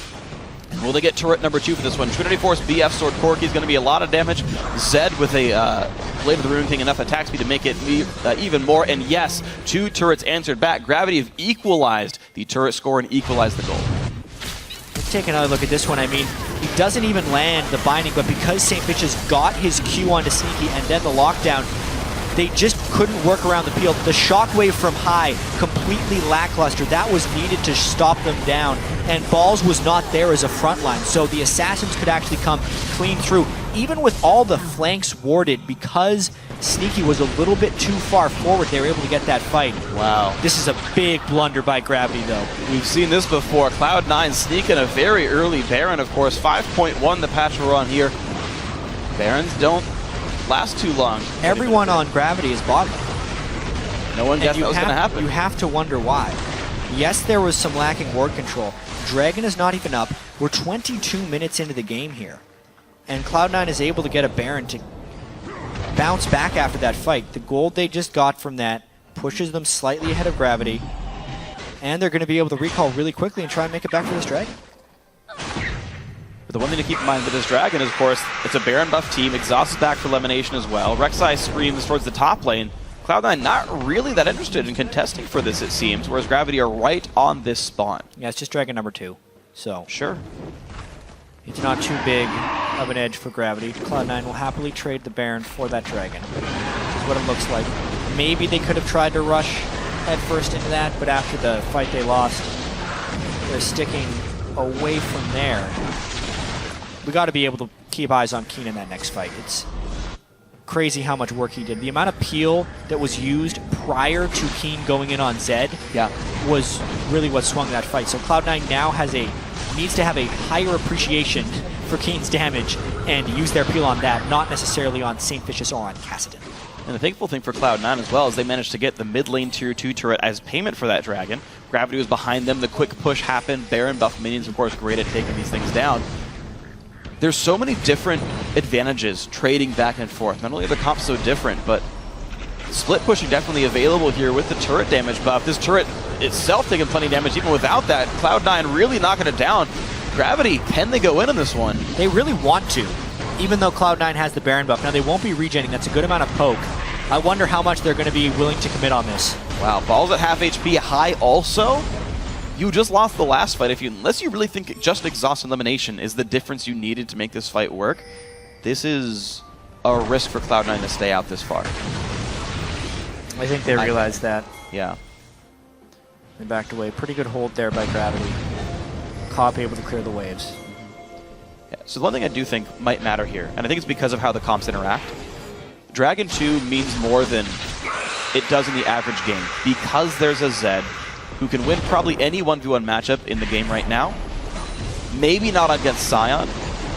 Will they get turret number 2 for this one? Trinity Force BF Sword Corki is going to be a lot of damage. Zed with a Blade of the Rune King, enough attack speed to make it even more. And yes, 2 turrets answered back. Gravity have equalized the turret score and equalized the goal. Let's take another look at this one. I mean, he doesn't even land the binding, but because St. Bitches got his Q onto Sneaky and then the lockdown, they just couldn't work around the field. The shockwave from High, completely lackluster. That was needed to stop them down. And Balls was not there as a front line, so the Assassins could actually come clean through. Even with all the flanks warded, because Sneaky was a little bit too far forward, they were able to get that fight. Wow. This is a big blunder by Gravity, though. We've seen this before. Cloud9 sneaking a very early Baron, of course. 5.1 the patch we're on here. Barons don't last too long. Everyone on Gravity is bottom. No one guessed that was going to happen. You have to wonder why. Yes, there was some lacking ward control. Dragon is not even up. We're 22 minutes into the game here. And Cloud9 is able to get a Baron to bounce back after that fight. The gold they just got from that pushes them slightly ahead of Gravity. And they're going to be able to recall really quickly and try and make it back for this Dragon. But the one thing to keep in mind with this Dragon is, of course, it's a Baron buff team. Exhaust is back for elimination as well. Rek'Sai screams towards the top lane. Cloud9 not really that interested in contesting for this, it seems, whereas Gravity are right on this spawn. Yeah, it's just Dragon number 2. So Sure. it's not too big of an edge for Gravity. Cloud9 will happily trade the Baron for that Dragon. As what it looks like. Maybe they could have tried to rush head first into that, but after the fight they lost, they're sticking away from there. We got to be able to keep eyes on Keen in that next fight. It's crazy how much work he did. The amount of peel that was used prior to Keen going in on Zed was really what swung that fight. So Cloud9 now needs to have a higher appreciation for Keen's damage and use their peel on that, not necessarily on St. Vicious or on Kassadin. And the thankful thing for Cloud9 as well is they managed to get the mid lane tier 2 turret as payment for that dragon. Gravity was behind them, the quick push happened, Baron buff minions, of course, great at taking these things down. There's so many different advantages trading back and forth. Not only are the comps so different, but split pushing definitely available here with the turret damage buff. This turret itself taking plenty of damage even without that. Cloud9 really knocking it down. Gravity, can they go in on this one? They really want to, even though Cloud9 has the Baron buff. Now, they won't be regenning. That's a good amount of poke. I wonder how much they're going to be willing to commit on this. Wow, Ball's at half HP, High also. You just lost the last fight. Unless you really think just exhaust elimination is the difference you needed to make this fight work, this is a risk for Cloud9 to stay out this far. I think they realized that. Yeah. They backed away. Pretty good hold there by Gravity. Cop able to clear the waves. Yeah, so the one thing I do think might matter here, and I think it's because of how the comps interact, Dragon 2 means more than it does in the average game. Because there's a Zed who can win probably any 1v1 matchup in the game right now. Maybe not against Sion,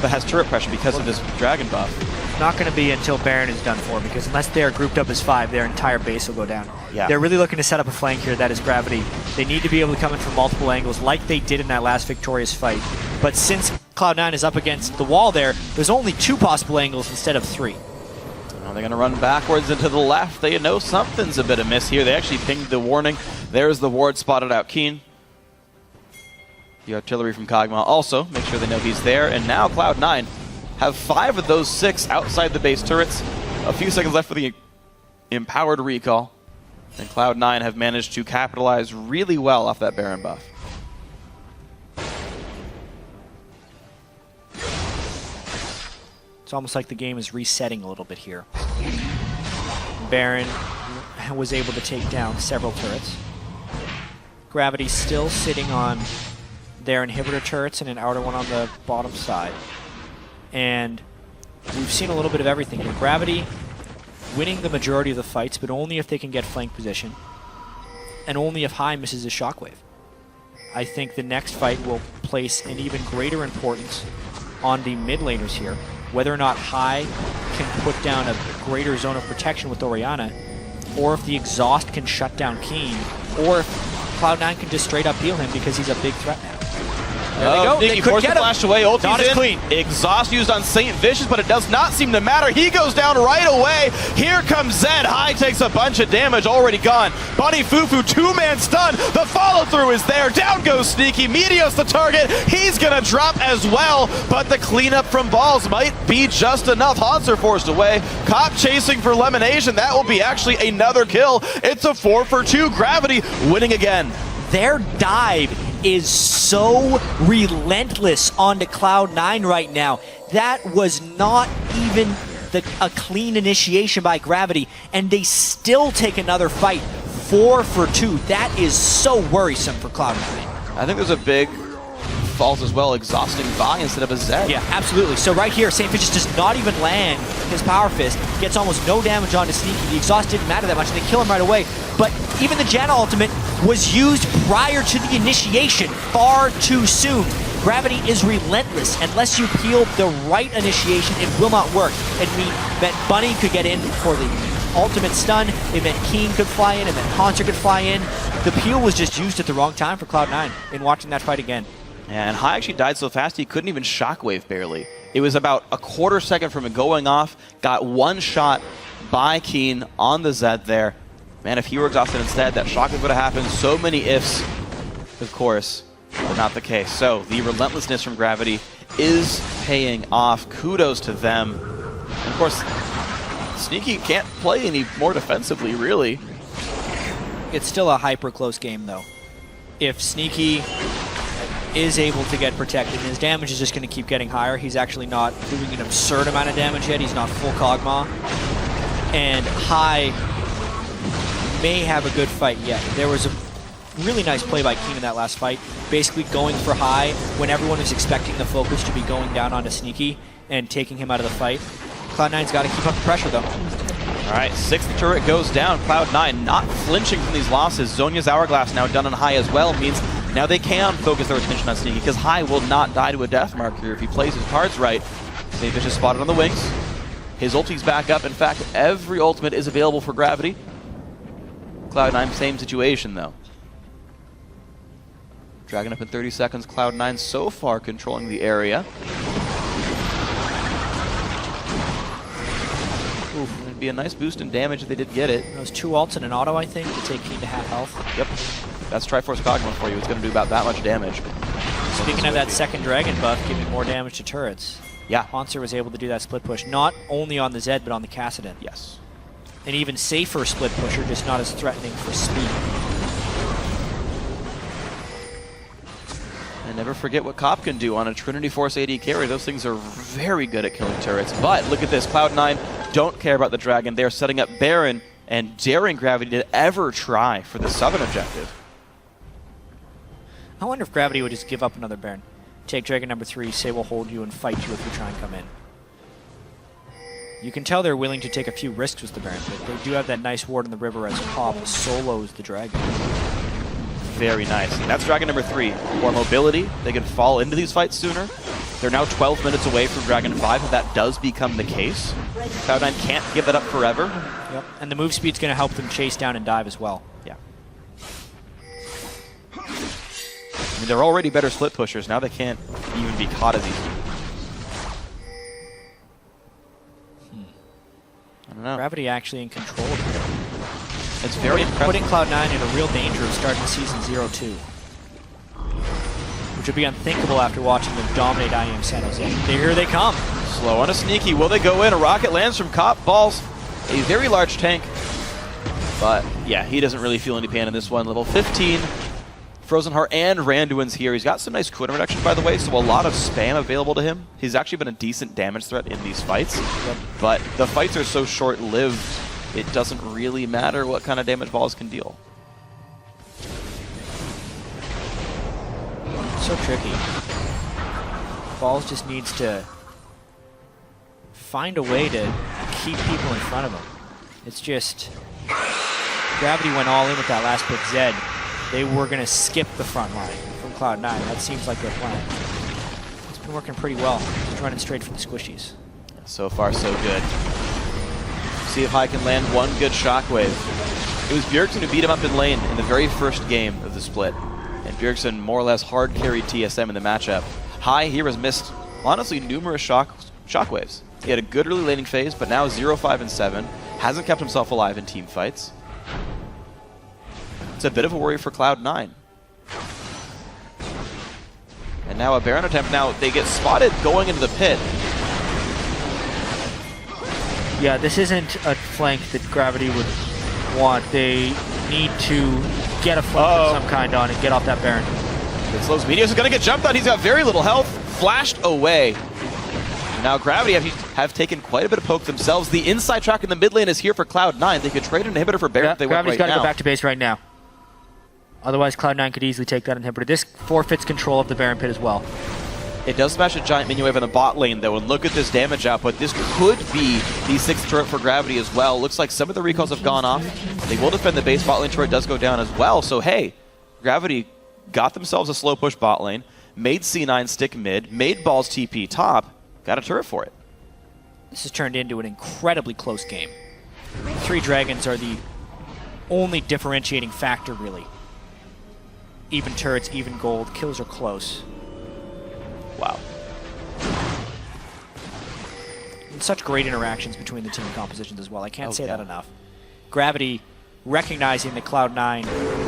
but has turret pressure because of this Dragon buff. Not going to be until Baron is done for, because unless they are grouped up as 5, their entire base will go down. Yeah. They're really looking to set up a flank here that is Gravity. They need to be able to come in from multiple angles like they did in that last victorious fight. But since Cloud9 is up against the wall there's only 2 possible angles instead of 3. Now they're going to run backwards and to the left. They know something's a bit amiss here. They actually pinged the warning. There's the ward, spotted out Keen. The artillery from Kog'Maw also, make sure they know he's there. And now Cloud9 have 5 of those 6 outside the base turrets. A few seconds left for the empowered recall. And Cloud9 have managed to capitalize really well off that Baron buff. It's almost like the game is resetting a little bit here. Baron was able to take down several turrets. Gravity still sitting on their inhibitor turrets and an outer one on the bottom side. And we've seen a little bit of everything here. Gravity winning the majority of the fights, but only if they can get flank position. And only if High misses his shockwave. I think the next fight will place an even greater importance on the mid laners here. Whether or not High can put down a greater zone of protection with Orianna, or if the exhaust can shut down Keen, or if Cloud9 can just straight up heal him because he's a big threat now. There they go. They could get flash away. Ulti's not as in. clean. Exhaust used on St. Vicious, but it does not seem to matter. He goes down right away. Here comes Zed. High takes a bunch of damage, already gone. Bunny Fufu, 2-man stun. The follow-through is there. Down goes Sneaky. Meteos the target. He's going to drop as well, but the cleanup from Balls might be just enough. Haunts are forced away. Cop chasing for Lemonation. That will be actually another kill. It's a 4-for-2. Gravity winning again. Their dive is so relentless onto Cloud9 right now. That was not even a clean initiation by Gravity, and they still take another fight. 4-for-2. That is so worrisome for Cloud9. I think there's a big fault as well, exhausting Vi instead of a Zed. Yeah, absolutely. So right here, St. Vicious does not even land his Power Fist, gets almost no damage onto Sneaky. The exhaust didn't matter that much, and they kill him right away. But even the Janna ultimate was used prior to the initiation, far too soon. Gravity is relentless. Unless you peel the right initiation, it will not work. It meant Bunny could get in for the ultimate stun, it meant Keen could fly in, it meant Haunter could fly in. The peel was just used at the wrong time for Cloud9 in watching that fight again. Yeah, and High actually died so fast he couldn't even shockwave barely. It was about a quarter second from it going off, got one shot by Keen on the Zed there. Man, if he were exhausted instead, that shockwave would have happened. So many ifs, of course, but not the case. So the relentlessness from Gravity is paying off. Kudos to them. And of course, Sneaky can't play any more defensively, really. It's still a hyper close game, though. If Sneaky is able to get protected, and his damage is just going to keep getting higher. He's actually not doing an absurd amount of damage yet. He's not full Kog'Maw. and High may have a good fight yet. There was a really nice play by Keen in that last fight, basically going for High when everyone was expecting the focus to be going down onto Sneaky and taking him out of the fight. Cloud9's got to keep up the pressure, though. All right, 6th turret goes down. Cloud9 not flinching from these losses. Zhonya's Hourglass now done on High as well, means now they can focus their attention on Sneaky, because High will not die to a death mark here if he plays his cards right. Savish is spotted on the wings. His ulti's back up. In fact, every ultimate is available for Gravity. Cloud9, same situation, though. Dragon up in 30 seconds. Cloud9 so far controlling the area. Oof, it'd be a nice boost in damage if they did get it. Those 2 ults and an auto, I think, to take Keen to half health. Yep. That's Triforce Kog'Maw for you. It's going to do about that much damage. Speaking of that second Dragon buff, giving more damage to turrets. Yeah. Hauntzer was able to do that split push, not only on the Zed, but on the Kassadin. Yes. An even safer split pusher, just not as threatening for speed. And never forget what Cop can do on a Trinity Force AD carry. Those things are very good at killing turrets. But look at this. Cloud9 don't care about the Dragon. They're setting up Baron and daring Gravity to ever try for the Southern objective. I wonder if Gravity would just give up another Baron. Take Dragon number 3, say we'll hold you and fight you if you try and come in. You can tell they're willing to take a few risks with the Baron Pit. They do have that nice ward in the river as Pop solos the Dragon. Very nice. And that's Dragon number 3. More mobility. They can fall into these fights sooner. They're now 12 minutes away from Dragon 5, if that does become the case. Cloud9 can't give that up forever. Yep. And the move speed's going to help them chase down and dive as well. Yeah. I mean, they're already better split pushers. Now they can't even be caught as easy. I don't know. Gravity actually in control here. It's very impressive. Putting Cloud9 in a real danger of starting season 0-2. Which would be unthinkable after watching them dominate IEM San Jose. Here they come. Slow on a Sneaky. Will they go in? A rocket lands from Cop. Balls a very large tank. But yeah, he doesn't really feel any pain in this one. Level 15. Frozen Heart and Randuin's here. He's got some nice cooldown reduction, by the way, so a lot of spam available to him. He's actually been a decent damage threat in these fights. But the fights are so short-lived, it doesn't really matter what kind of damage Balls can deal. So tricky. Balls just needs to find a way to keep people in front of him. It's just... Gravity went all in with that last pick, Zed. They were going to skip the front line from Cloud9. That seems like their plan. It's been working pretty well. Just running straight from the squishies. So far, so good. See if High can land one good Shockwave. It was Bjergsen who beat him up in lane in the very first game of the split. And Bjergsen more or less hard carried TSM in the matchup. High here has missed, honestly, numerous Shockwaves. He had a good early laning phase, but now 0-5 and 7. Hasn't kept himself alive in team fights. It's a bit of a worry for Cloud9. And now a Baron attempt. Now they get spotted going into the pit. Yeah, this isn't a flank that Gravity would want. They need to get a flank of some kind on and get off that Baron. It slows Meteos is going to get jumped on. He's got very little health. Flashed away. Now Gravity have taken quite a bit of poke themselves. The inside track in the mid lane is here for Cloud9. They could trade an inhibitor for Baron if they want right now. Gravity's got to go back to base right now. Otherwise, Cloud9 could easily take that inhibitor. This forfeits control of the Baron Pit as well. It does smash a giant minion wave on the bot lane, though, and look at this damage output. This could be the 6th turret for Gravity as well. Looks like some of the recalls have gone off. They will defend the base. Bot lane turret does go down as well. So, hey, Gravity got themselves a slow push bot lane, made C9 stick mid, made Balls TP top, got a turret for it. This has turned into an incredibly close game. 3 dragons are the only differentiating factor, really. Even turrets, even gold, kills are close. Wow. And such great interactions between the team compositions as well. I can't say that enough. Gravity recognizing that Cloud9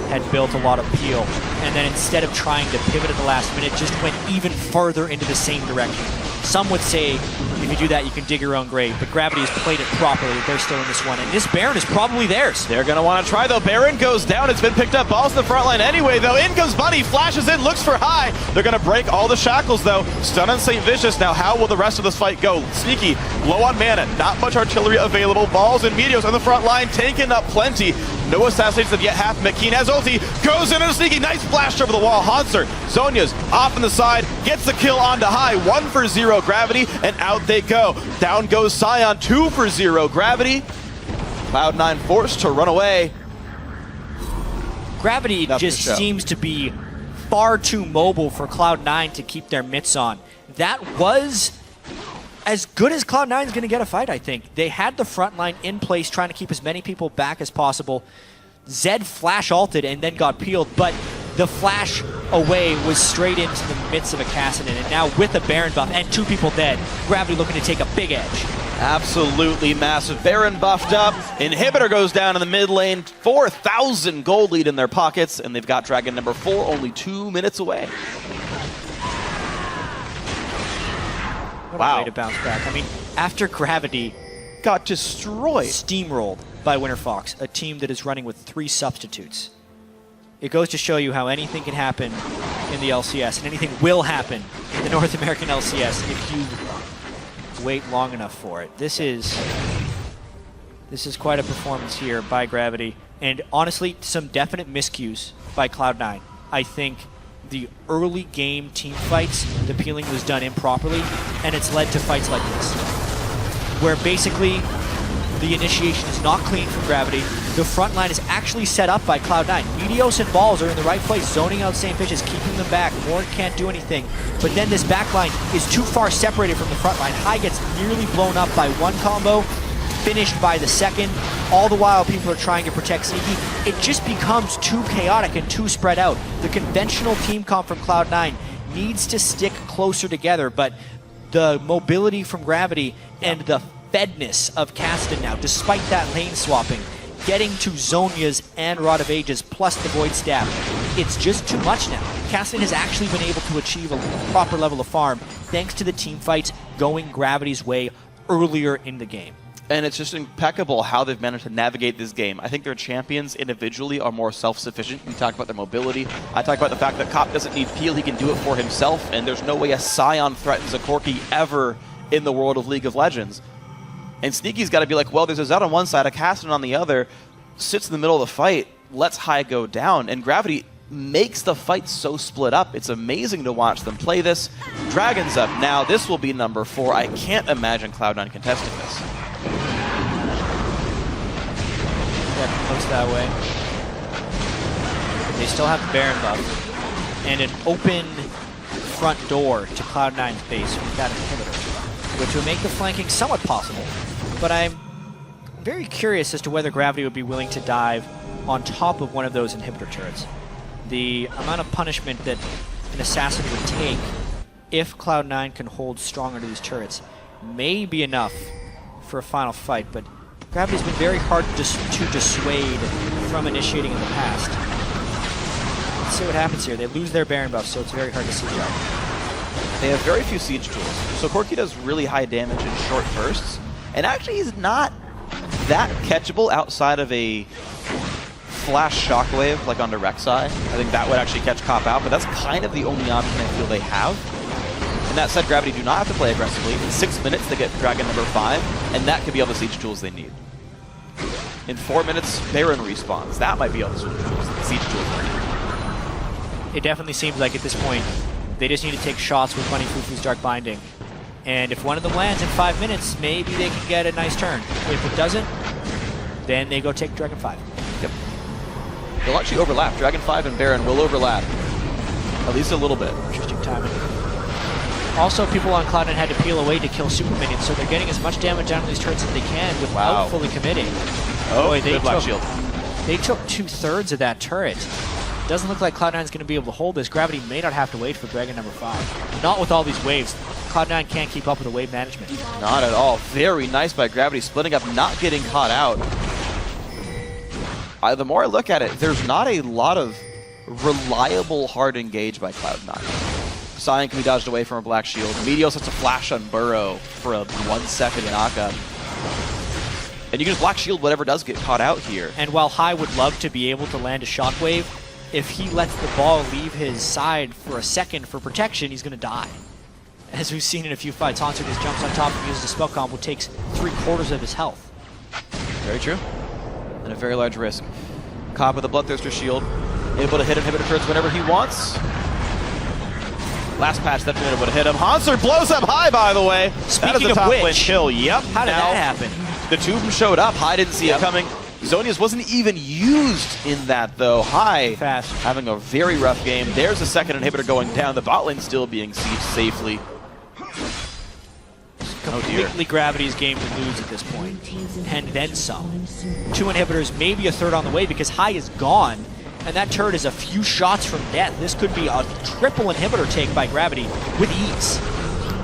had built a lot of peel, and then instead of trying to pivot at the last minute, just went even further into the same direction. Some would say If you do that, you can dig your own grave. But Gravity has played it properly. They're still in this one. And this Baron is probably theirs. They're going to want to try, though. Baron goes down. It's been picked up. Ball's in the front line anyway, though. In comes Bunny. Flashes in. Looks for high. They're going to break all the shackles, though. Stun on St. Vicious. Now, how will the rest of this fight go? Sneaky, low on mana. Not much artillery available. Balls and Meteos on the front line, taking up plenty. No assassinations have yet happened. McKeen has ulti. Goes in and a sneaky. Nice flash over the wall. Haunter. Zhonya's off on the side. Gets the kill onto high. 1 for 0 Gravity. And out they go. Down goes Sion. 2 for 0 Gravity. Cloud9 forced to run away. Gravity Nothing just to show. seems to be far too mobile for Cloud9 to keep their mitts on. That was as good as Cloud9 is going to get a fight, I think. They had the front line in place, trying to keep as many people back as possible. Zed flash ulted and then got peeled, but the flash away was straight into the midst of a Kassadin, and now with a Baron buff and 2 people dead, Gravity looking to take a big edge. Absolutely massive. Baron buffed up. Inhibitor goes down in the mid lane. 4,000 gold lead in their pockets, and they've got Dragon number 4 only 2 minutes away. What Wow. a way to bounce back. I mean, after Gravity Got destroyed. steamrolled by Winter Fox, a team that is running with 3 substitutes, it goes to show you how anything can happen in the LCS, and anything will happen in the North American LCS if you wait long enough for it. This is quite a performance here by Gravity, and honestly, some definite miscues by Cloud9. I think the early game team fights, the peeling was done improperly, and it's led to fights like this, where basically the initiation is not clean from Gravity. The front line is actually set up by Cloud9. Meteos and Balls are in the right place, zoning out St. Vicious, keeping them back. Morn can't do anything. But then this back line is too far separated from the front line. High gets nearly blown up by one combo, finished by the second. All the while, people are trying to protect Sneaky. It just becomes too chaotic and too spread out. The conventional team comp from Cloud9 needs to stick closer together, but the mobility from Gravity and the fedness of Kassadin now, despite that lane swapping, getting to Zhonya's and Rod of Ages plus the Void Stab, it's just too much now. Kassadin has actually been able to achieve a proper level of farm thanks to the team fights going Gravity's way earlier in the game. And it's just impeccable how they've managed to navigate this game. I think their champions individually are more self-sufficient. You talk about their mobility. I talk about the fact that Cop doesn't need peel. He can do it for himself, and there's no way a Sion threatens a Corki ever in the world of League of Legends. And Sneaky's got to be like, well, there's a Zed on one side, a Kassadin on the other, sits in the middle of the fight, lets High go down, and Gravity makes the fight so split up. It's amazing to watch them play this. Dragon's up now. This will be number 4. I can't imagine Cloud9 contesting this. Yeah, looks that way. They still have the Baron buff and an open front door to Cloud9's base with that inhibitor, which would make the flanking somewhat possible. But I'm very curious as to whether Gravity would be willing to dive on top of one of those inhibitor turrets. The amount of punishment that an assassin would take if Cloud9 can hold stronger to these turrets may be enough for a final fight, but Gravity's been very hard to dissuade from initiating in the past. Let's see what happens here. They lose their Baron buff, so it's very hard to siege out. They have very few siege tools, so Corki does really high damage in short bursts, and actually he's not that catchable outside of a flash shockwave like onto Rek'Sai. I think that would actually catch Cop out, but that's kind of the only option I feel they have. And that said, Gravity do not have to play aggressively. In 6 minutes, they get Dragon number 5, and that could be all the siege tools they need. In 4 minutes, Baron respawns. That might be all the siege tools they need. It definitely seems like at this point, they just need to take shots with Bunny Fufu's Dark Binding. And if one of them lands in 5 minutes, maybe they can get a nice turn. If it doesn't, then they go take Dragon 5. Yep. They'll actually overlap. Dragon 5 and Baron will overlap. At least a little bit. Interesting timing. Also, people on Cloud9 had to peel away to kill super minions, so they're getting as much damage down on these turrets as they can without fully committing. Oh, boy, good Black Shield. They took 2/3 of that turret. Doesn't look like Cloud9's going to be able to hold this. Gravity may not have to wait for Dragon number 5. Not with all these waves. Cloud9 can't keep up with the wave management. Not at all. Very nice by Gravity, splitting up, not getting caught out. The more I look at it, there's not a lot of reliable hard engage by Cloud9. Sion can be dodged away from a Black Shield. Meteos has to flash on Burrow for a 1 second knockup. And you can just Black Shield whatever does get caught out here. And while Hai would love to be able to land a Shockwave, if he lets the ball leave his side for a second for protection, he's going to die. As we've seen in a few fights, Hanser just jumps on top and uses a spell combo, takes 3/4 of his health. Very true. And a very large risk. Cobb with a Bloodthirster shield, able to hit inhibitor turrets whenever he wants. Last patch, that tornado would have hit him. Hanser blows up Hai, by the way. Speaking that is a of top which, lane kill. Yep. How did Now, that happen? The two of them showed up. Hai didn't see it coming. Zonius wasn't even used in that, though. Hai Fast. having a very rough game. There's a second inhibitor going down. The bot lane still being sieged safely. Oh dear. Completely Gravity's game to lose at this point. And then some. 2 inhibitors, maybe a third on the way because Hai is gone. And that turret is a few shots from death. This could be a triple inhibitor take by Gravity with ease.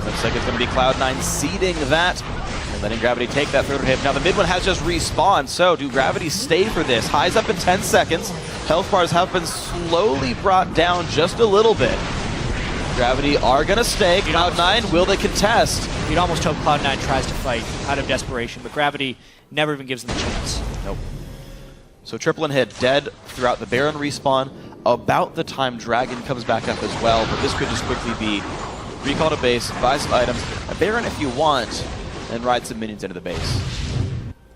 Looks like it's going to be Cloud9 seeding that and letting Gravity take that third hit. Now the mid one has just respawned, so do Gravity stay for this? Hai's up in 10 seconds. Health bars have been slowly brought down just a little bit. Gravity are going to stay. Cloud9, will they contest? You'd almost hope Cloud9 tries to fight out of desperation, but Gravity never even gives them a chance. Nope. So triple and hit, dead throughout the Baron respawn. About the time Dragon comes back up as well, but this could just quickly be recall to base, buy some items, a Baron if you want, and ride some minions into the base.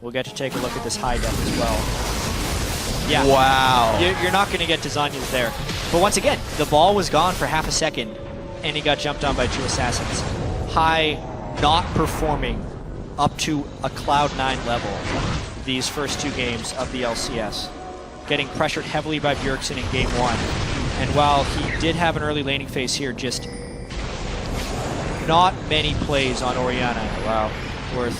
We'll get to take a look at this high death as well. Yeah. Wow. You're not going to get to Zhonya's there. But once again, the ball was gone for half a second, and he got jumped on by 2 assassins. Hai not performing up to a Cloud9 level these first 2 games of the LCS. Getting pressured heavily by Bjergsen in game 1. And while he did have an early laning phase here, just not many plays on Orianna. Wow. Worth.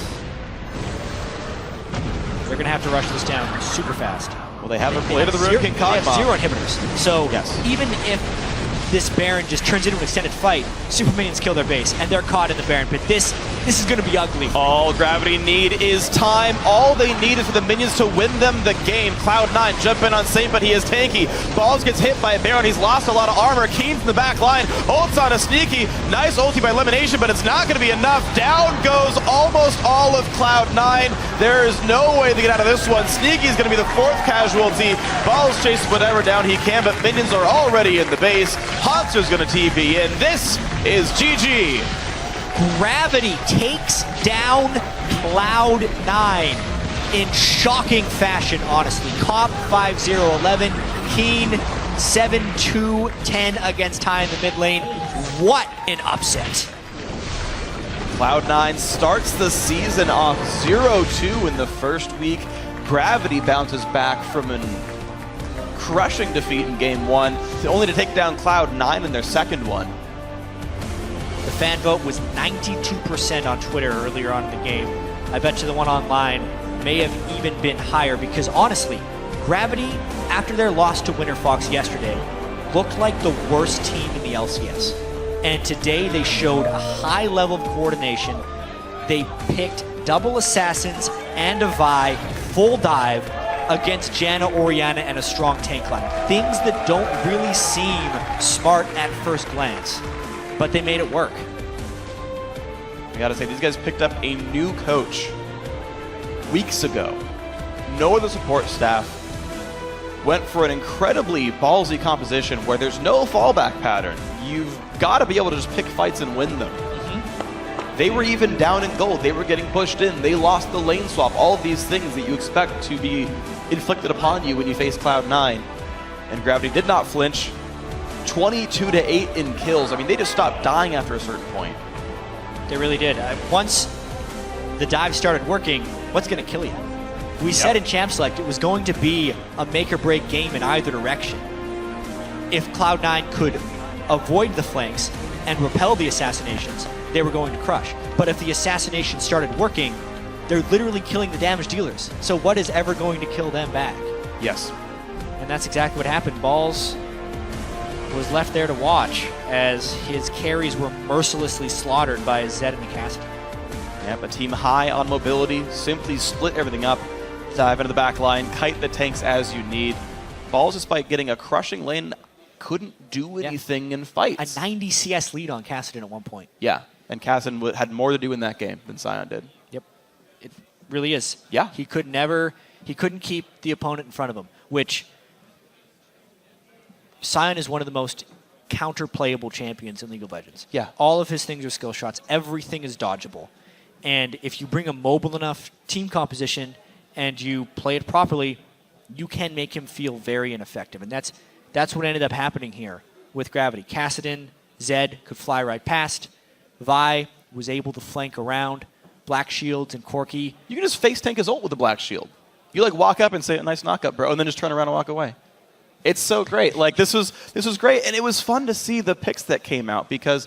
They're going to have to rush this down super fast. Well, they have a Blade of the Ruined King They have Kog'Maw. 0 inhibitors. So Yes. even if this Baron just turns into an extended fight, Super Minions kill their base, and they're caught in the Baron pit. This is going to be ugly. All Gravity need is time. All they need is for the minions to win them the game. Cloud9 jump in on Saint, but he is tanky. Balls gets hit by a Baron. He's lost a lot of armor. Keen from the back line. Ults on a Sneaky. Nice ulti by Elimination, but it's not going to be enough. Down goes almost all of Cloud9. There is no way to get out of this one. Sneaky is going to be the 4th casualty. Balls chase whatever down he can, but minions are already in the base. Hanser's going to TP in. This is GG. Gravity takes down Cloud9 in shocking fashion, honestly. Cop 5-0-11, Keen 7-2-10 against Hai in the mid lane. What an upset. Cloud9 starts the season off 0-2 in the first week. Gravity bounces back from an crushing defeat in game 1, only to take down Cloud9 in their second one. The fan vote was 92% on Twitter earlier on in the game. I bet you the one online may have even been higher because honestly, Gravity, after their loss to Winter Fox yesterday, looked like the worst team in the LCS. And today they showed a high level of coordination. They picked double assassins and a Vi, full dive, against Janna, Orianna, and a strong tank line. Things that don't really seem smart at first glance, but they made it work. I gotta say, these guys picked up a new coach weeks ago. No other support staff. Went for an incredibly ballsy composition where there's no fallback pattern. You've got to be able to just pick fights and win them. They were even down in gold. They were getting pushed in. They lost the lane swap. All of these things that you expect to be inflicted upon you when you face Cloud9. And Gravity did not flinch. 22-8 in kills. I mean, they just stopped dying after a certain point. They really did. Once the dive started working, what's going to kill you? We said in Champ Select it was going to be a make-or-break game in either direction. If Cloud9 could avoid the flanks and repel the assassinations, they were going to crush. But if the assassination started working, they're literally killing the damage dealers. So what is ever going to kill them back? Yes. And that's exactly what happened. Balls was left there to watch as his carries were mercilessly slaughtered by Zed and the Cassidy. Yep, a team high on mobility. Simply split everything up. Dive into the back line. Kite the tanks as you need. Balls, despite getting a crushing lane couldn't do anything in fights. A 90 CS lead on Kassadin at one point. Yeah, and Kassadin had more to do in that game than Sion did. Yep, it really is. Yeah. He couldn't keep the opponent in front of him, which Sion is one of the most counter-playable champions in League of Legends. Yeah. All of his things are skill shots. Everything is dodgeable. And if you bring a mobile enough team composition and you play it properly, you can make him feel very ineffective. And that's what ended up happening here with Gravity. Kassadin, Zed could fly right past. Vi was able to flank around. Black Shields and Corki. You can just face tank his ult with the Black Shield. You like walk up and say, nice knockup, bro, and then just turn around and walk away. It's so great. Like this was great, and it was fun to see the picks that came out because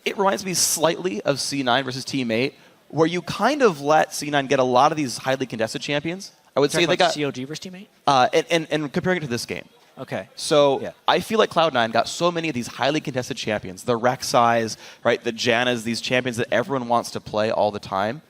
it reminds me slightly of C9 versus Team 8, where you kind of let C9 get a lot of these highly contested champions. I would say they got COG versus Team 8? And comparing it to this game. Okay. So yeah. I feel like Cloud9 got so many of these highly contested champions, the Rek'Sais, right, the Jannas, these champions that everyone wants to play all the time.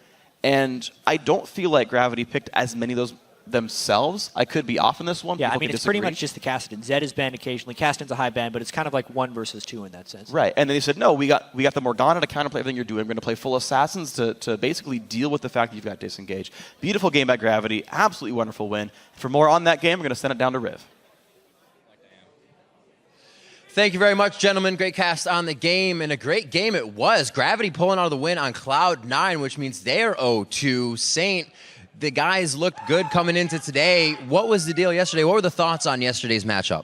And I don't feel like Gravity picked as many of those themselves. I could be off on this one. Yeah, People I mean, could it's pretty disagree. much just the Kassadin. Zed is banned occasionally. Kassadin's a high ban, but it's kind of like 1 versus 2 in that sense. Right, and then they said, no, we got the Morgana to counterplay everything you're doing. We're going to play full Assassins to basically deal with the fact that you've got Disengage. Beautiful game by Gravity. Absolutely wonderful win. For more on that game, we're going to send it down to Riv. Thank you very much, gentlemen. Great cast on the game, and a great game it was. Gravity pulling out of the win on Cloud9, which means they're 0-2. Saint, the guys looked good coming into today. What was the deal yesterday? What were the thoughts on yesterday's matchup?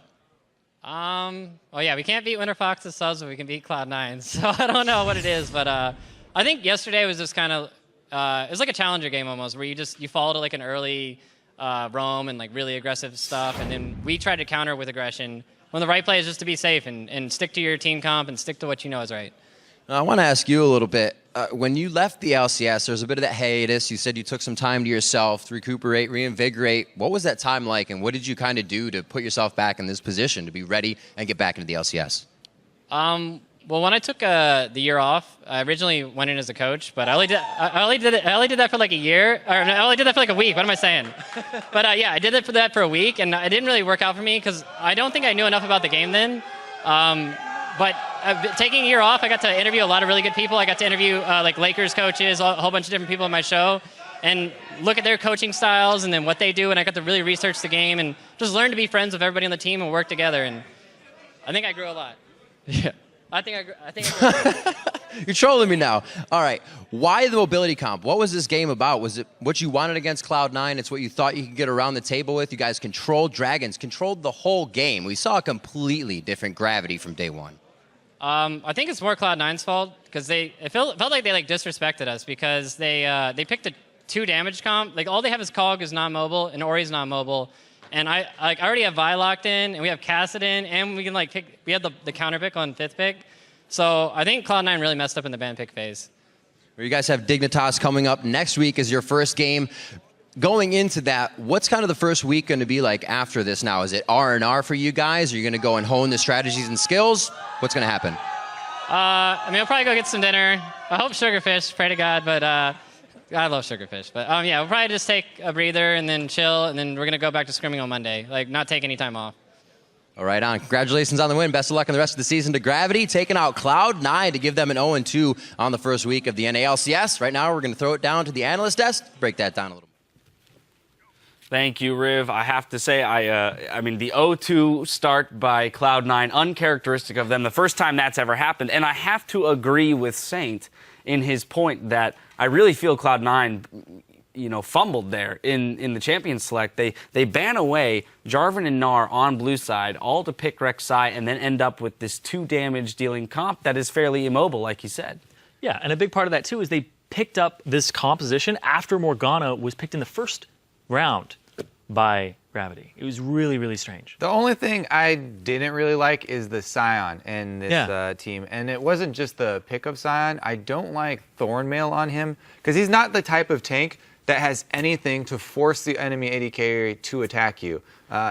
Well, yeah, we can't beat Winter Fox's subs, but we can beat Cloud9. So I don't know what it is, but I think yesterday was just kind of it was like a challenger game almost, where you fall to like an early roam and like really aggressive stuff, and then we tried to counter with aggression. When the right play is just to be safe and stick to your team comp and stick to what you know is right. I want to ask you a little bit. When you left the LCS, there was a bit of that hiatus. You said you took some time to yourself to recuperate, reinvigorate. What was that time like, and what did you kind of do to put yourself back in this position to be ready and get back into the LCS? Well, when I took the year off, I originally went in as a coach, but I only did that for like a year. Or no, I only did that for like a week. What am I saying? But yeah, I did that for a week, and it didn't really work out for me because I don't think I knew enough about the game then. But taking a year off, I got to interview a lot of really good people. I got to interview like Lakers coaches, a whole bunch of different people on my show, and look at their coaching styles and then what they do. And I got to really research the game and just learn to be friends with everybody on the team and work together. And I think I grew a lot. Yeah. I think I grew. You're trolling me now. All right. Why the mobility comp? What was this game about? Was it what you wanted against Cloud9? It's what you thought you could get around the table with? You guys controlled Dragons, controlled the whole game. We saw a completely different Gravity from day one. I think it's more Cloud9's fault because it felt like they like disrespected us because they picked a 2 damage comp. Like all they have is Cog is non-mobile and Ori's non-mobile. And I already have Vi locked in, and we have Kassadin, and we can like pick. We had the counter pick on 5th pick, so I think Cloud9 really messed up in the ban pick phase. You guys have Dignitas coming up next week as your first game. Going into that, what's kind of the first week going to be like after this? Now, is it R&R for you guys? Are you going to go and hone the strategies and skills? What's going to happen? I mean, I'll probably go get some dinner. I hope Sugarfish. Pray to God, but. I love Sugarfish, but yeah, we'll probably just take a breather and then chill, and then we're going to go back to scrimming on Monday. Like, not take any time off. All right, on. Congratulations on the win. Best of luck in the rest of the season to Gravity, taking out Cloud9 to give them an 0-2 on the first week of the NALCS. Right now, we're going to throw it down to the analyst desk, break that down a little bit. Thank you, Riv. I have to say, I mean, the 0-2 start by Cloud9, uncharacteristic of them, the first time that's ever happened. And I have to agree with Saint in his point that I really feel Cloud9, fumbled there in the champion select. They ban away Jarvan and Gnar on blue side, all to pick Rek'Sai, and then end up with this 2 damage dealing comp that is fairly immobile, like you said. Yeah, and a big part of that, too, is they picked up this composition after Morgana was picked in the first round by Gravity. It was really, really strange. The only thing I didn't really like is the Sion in this team. And it wasn't just the pick of Sion. I don't like Thornmail on him because he's not the type of tank that has anything to force the enemy AD carry to attack you.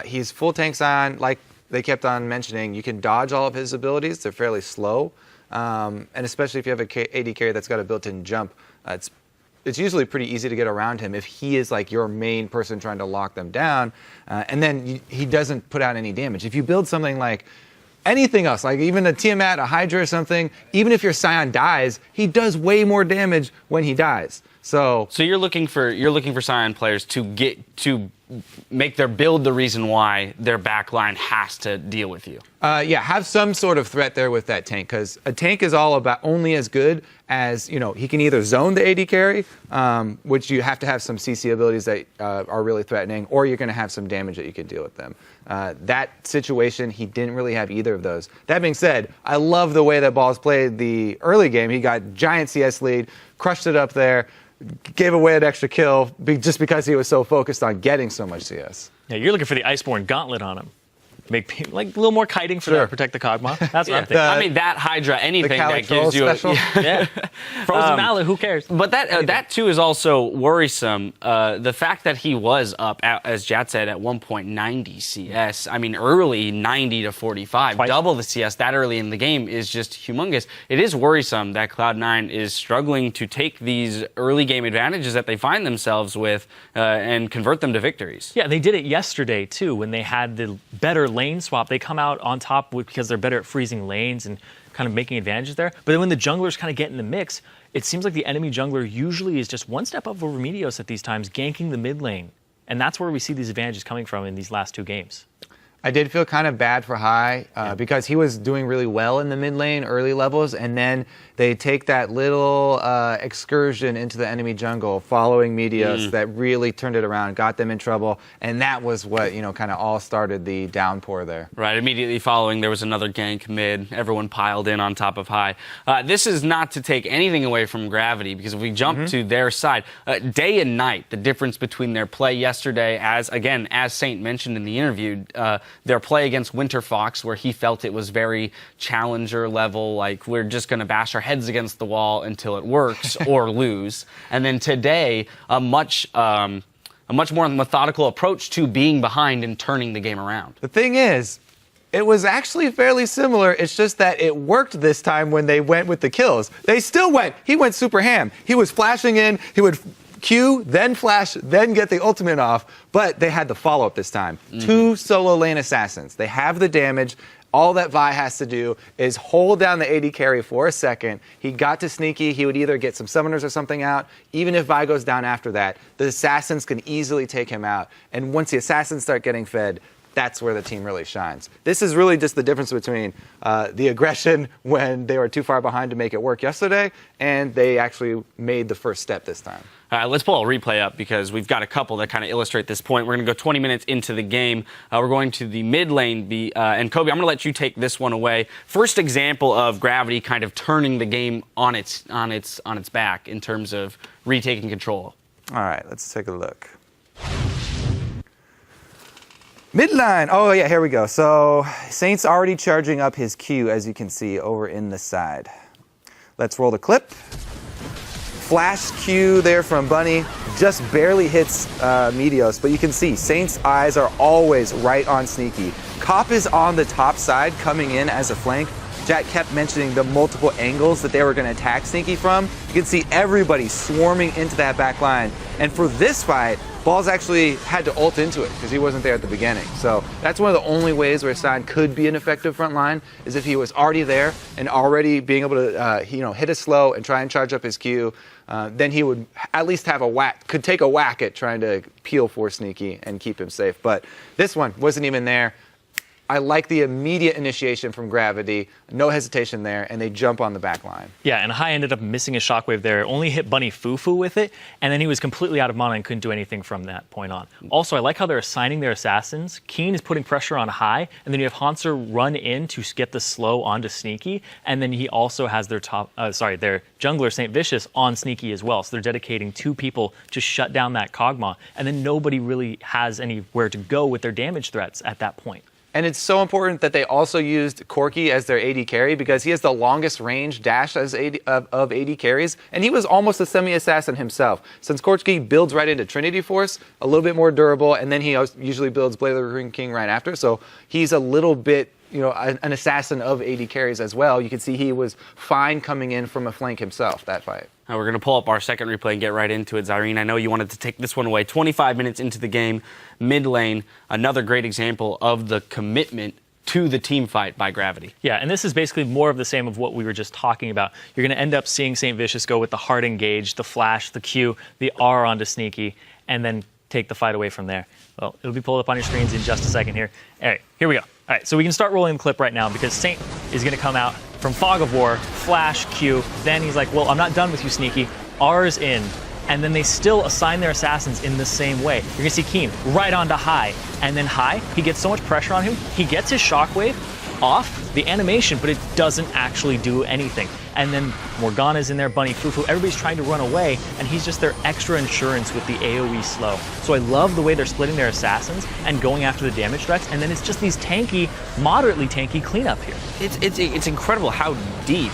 He's full tank Sion, like they kept on mentioning. You can dodge all of his abilities. They're fairly slow. And especially if you have a AD carry that's got a built-in jump, it's usually pretty easy to get around him if he is like your main person trying to lock them down. And then he doesn't put out any damage. If you build something like anything else, like even a Tiamat, a Hydra or something, even if your Scion dies, he does way more damage when he dies. So you're looking for Scion players to make their build the reason why their backline has to deal with you. Yeah, have some sort of threat there with that tank, because a tank is all about only as good as, he can either zone the AD carry, which you have to have some CC abilities that are really threatening, or you're going to have some damage that you can deal with them. That situation, he didn't really have either of those. That being said, I love the way that Balls played the early game. He got giant CS lead, crushed it up there, gave away an extra kill just because he was so focused on getting so much CS. Yeah, you're looking for the Iceborne Gauntlet on him. Make people, like a little more kiting for that to protect the Kog'Maw. That's what I'm thinking. I mean, that Hydra, anything that gives you Frozen Mallet, who cares? But that too is also worrisome. The fact that he was up, as Jat said, at 1.90 CS. I mean, early 90 to 45, double the CS that early in the game is just humongous. It is worrisome that Cloud9 is struggling to take these early game advantages that they find themselves with and convert them to victories. Yeah, they did it yesterday too when they had the better lane swap. They come out on top because they're better at freezing lanes and kind of making advantages there. But then when the junglers kind of get in the mix, it seems like the enemy jungler usually is just one step up over Meteos at these times, ganking the mid lane. And that's where we see these advantages coming from in these last two games. I did feel kind of bad for Hai because he was doing really well in the mid lane, early levels, and then they take that little excursion into the enemy jungle following Meteos that really turned it around, got them in trouble, and that was what, kind of all started the downpour there. Right, immediately following, there was another gank mid. Everyone piled in on top of Hai. This is not to take anything away from Gravity, because if we jump to their side, day and night, the difference between their play yesterday, as Saint mentioned in the interview, their play against Winter Fox, where he felt it was very challenger level, like we're just going to bash our heads against the wall until it works or lose. And then today, a much more methodical approach to being behind and turning the game around. The thing is, it was actually fairly similar. It's just that it worked this time when they went with the kills. They still went. He went super ham. He was flashing in. He would Q, then flash, then get the ultimate off. But they had the follow-up this time. 2 solo lane assassins. They have the damage. All that Vi has to do is hold down the AD carry for a second. He got to Sneaky. He would either get some summoners or something out. Even if Vi goes down after that, the assassins can easily take him out. And once the assassins start getting fed, that's where the team really shines. This is really just the difference between the aggression when they were too far behind to make it work yesterday, and they actually made the first step this time. Let's pull a replay up because we've got a couple that kind of illustrate this point. We're going to go 20 minutes into the game. We're going to the mid lane, and Kobe, I'm going to let you take this one away. First example of Gravity kind of turning the game on its back in terms of retaking control. All right, let's take a look. Midline. Oh, yeah, here we go. So Saint's already charging up his Q, as you can see, over in the side. Let's roll the clip. Flash Q there from Bunny. Just barely hits Meteos, but you can see Saint's eyes are always right on Sneaky. Cop is on the top side, coming in as a flank. Jack kept mentioning the multiple angles that they were going to attack Sneaky from. You can see everybody swarming into that back line. And for this fight, Balls actually had to ult into it because he wasn't there at the beginning. So that's one of the only ways where Sion could be an effective front line is if he was already there and already being able to hit it slow and try and charge up his Q. Then he would at least have could take a whack at trying to peel for Sneaky and keep him safe. But this one wasn't even there. I like the immediate initiation from Gravity, no hesitation there, and they jump on the back line. Yeah, and Hai ended up missing a shockwave there, only hit Bunny Fufu with it, and then he was completely out of mana and couldn't do anything from that point on. Also, I like how they're assigning their assassins. Keen is putting pressure on Hai, and then you have Hanser run in to get the slow onto Sneaky, and then he also has their their jungler, St. Vicious, on Sneaky as well. So they're dedicating 2 people to shut down that Kog'Maw, and then nobody really has anywhere to go with their damage threats at that point. And it's so important that they also used Corki as their AD carry because he has the longest range dash as of AD carries, and he was almost a semi-assassin himself. Since Corki builds right into Trinity Force, a little bit more durable, and then he usually builds Blade of the Ruined King right after, so he's a little bit an assassin of AD carries as well. You can see he was fine coming in from a flank himself, that fight. We're going to pull up our second replay and get right into it. Zyrene, I know you wanted to take this one away. 25 minutes into the game, mid lane, another great example of the commitment to the team fight by Gravity. Yeah, and this is basically more of the same of what we were just talking about. You're going to end up seeing St. Vicious go with the hard engage, the flash, the Q, the R onto Sneaky, and then take the fight away from there. Well, it'll be pulled up on your screens in just a second here. All right, here we go. All right, so we can start rolling the clip right now because Saint is going to come out from Fog of War, flash, Q. Then he's like, well, I'm not done with you, Sneaky. R's in. And then they still assign their assassins in the same way. You're gonna see Keen right onto High. And then High, he gets so much pressure on him, he gets his shockwave off the animation, but it doesn't actually do anything. And then Morgana's in there, Bunny Fufu, everybody's trying to run away, and he's just their extra insurance with the AoE slow. So I love the way they're splitting their assassins and going after the damage threats, and then it's just these tanky, moderately tanky cleanup here. It's incredible how deep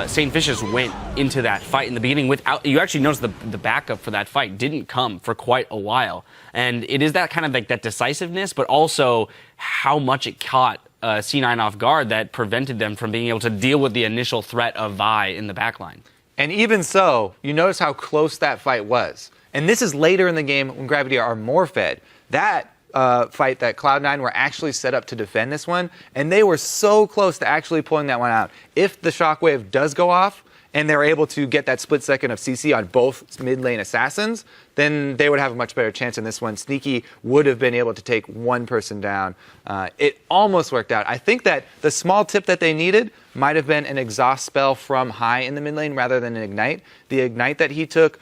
St. Vicious went into that fight in the beginning without, you actually notice the backup for that fight didn't come for quite a while. And it is that kind of like that decisiveness, but also how much it caught C9 off guard that prevented them from being able to deal with the initial threat of Vi in the backline. And even so, you notice how close that fight was. And this is later in the game when Gravity are more fed. That fight that Cloud9 were actually set up to defend this one, and they were so close to actually pulling that one out. If the shockwave does go off, and they're able to get that split second of CC on both mid lane assassins, then they would have a much better chance in this one. Sneaky would have been able to take one person down. It almost worked out. I think that the small tip that they needed might have been an exhaust spell from High in the mid lane rather than an ignite. The ignite that he took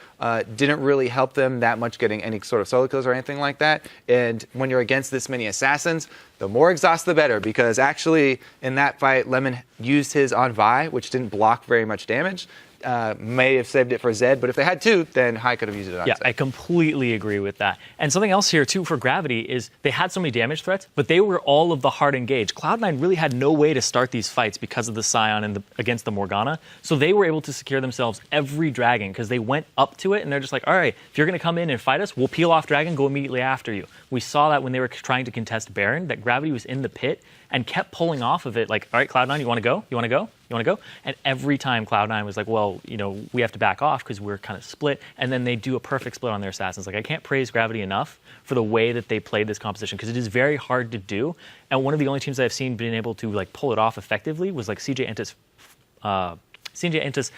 didn't really help them that much getting any sort of solo kills or anything like that. And when you're against this many assassins, the more exhaust the better, because actually in that fight, Lemon used his on Vi, which didn't block very much damage. May have saved it for Zed, but if they had to, then High could have used it on Yeah, Zed. I completely agree with that. And something else here, too, for Gravity is they had so many damage threats, but they were all of the hard engage. Cloud9 really had no way to start these fights because of the Scion and against the Morgana, so they were able to secure themselves every Dragon because they went up to it, and they're just like, all right, if you're going to come in and fight us, we'll peel off Dragon, go immediately after you. We saw that when they were trying to contest Baron, that Gravity was in the pit and kept pulling off of it, like, all right, Cloud9, you want to go? You want to go? You want to go? And every time Cloud9 was like, well, you know, we have to back off because we're kind of split. And then they do a perfect split on their assassins. Like, I can't praise Gravity enough for the way that they played this composition because it is very hard to do. And one of the only teams that I've seen being able to like pull it off effectively was like CJ Entus.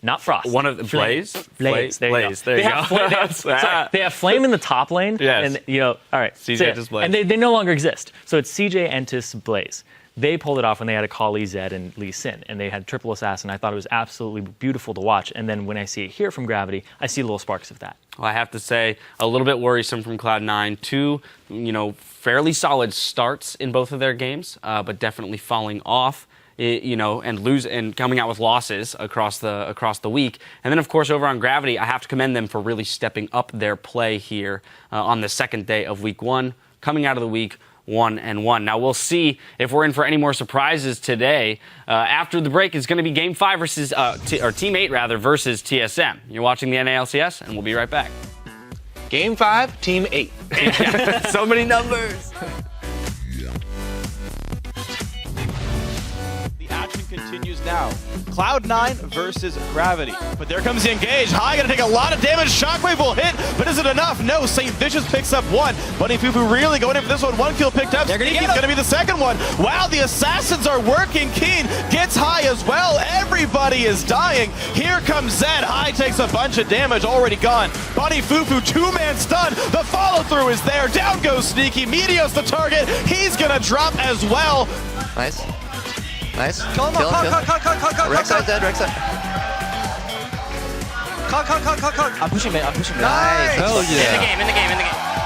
Not Frost. One of the Blaze? Blaze. There you go. There you go. They have Flame in the top lane. Yes. And, you know, all right. CJ Entus Blaze. And they no longer exist. So it's CJ Entus Blaze. They pulled it off when they had Akali, Zed, and Lee Sin. And they had triple assassin. I thought it was absolutely beautiful to watch. And then when I see it here from Gravity, I see little sparks of that. Well, I have to say, a little bit worrisome from Cloud9. Two, you know, fairly solid starts in both of their games, but definitely falling off. You know, and coming out with losses across the week. And then, of course, over on Gravity, I have to commend them for really stepping up their play here on the second day of week 1, coming out of the week 1-1. Now, we'll see if we're in for any more surprises today. After the break, it's going to be Game 5 versus, or Team 8, rather, versus TSM. You're watching the NALCS, and we'll be right back. Game 5, Team 8. So many numbers. Continues now. Cloud9 versus Gravity. But there comes the engage. High gonna take a lot of damage. Shockwave will hit, but is it enough? No. St. Vicious picks up one. Bunny Fufu really going in for this one. One kill picked up. Sneaky's gonna be the second one. Wow, the assassins are working. Keen gets High as well. Everybody is dying. Here comes Zed. High takes a bunch of damage. Already gone. Bunny Fufu, two-man stun. The follow-through is there. Down goes Sneaky. Meteos the target. He's gonna drop as well. Nice. Nice. Kill him. Rek'Sai dead, Rek'Sai. I'm pushing mid. Nice. Hell yeah. In the game.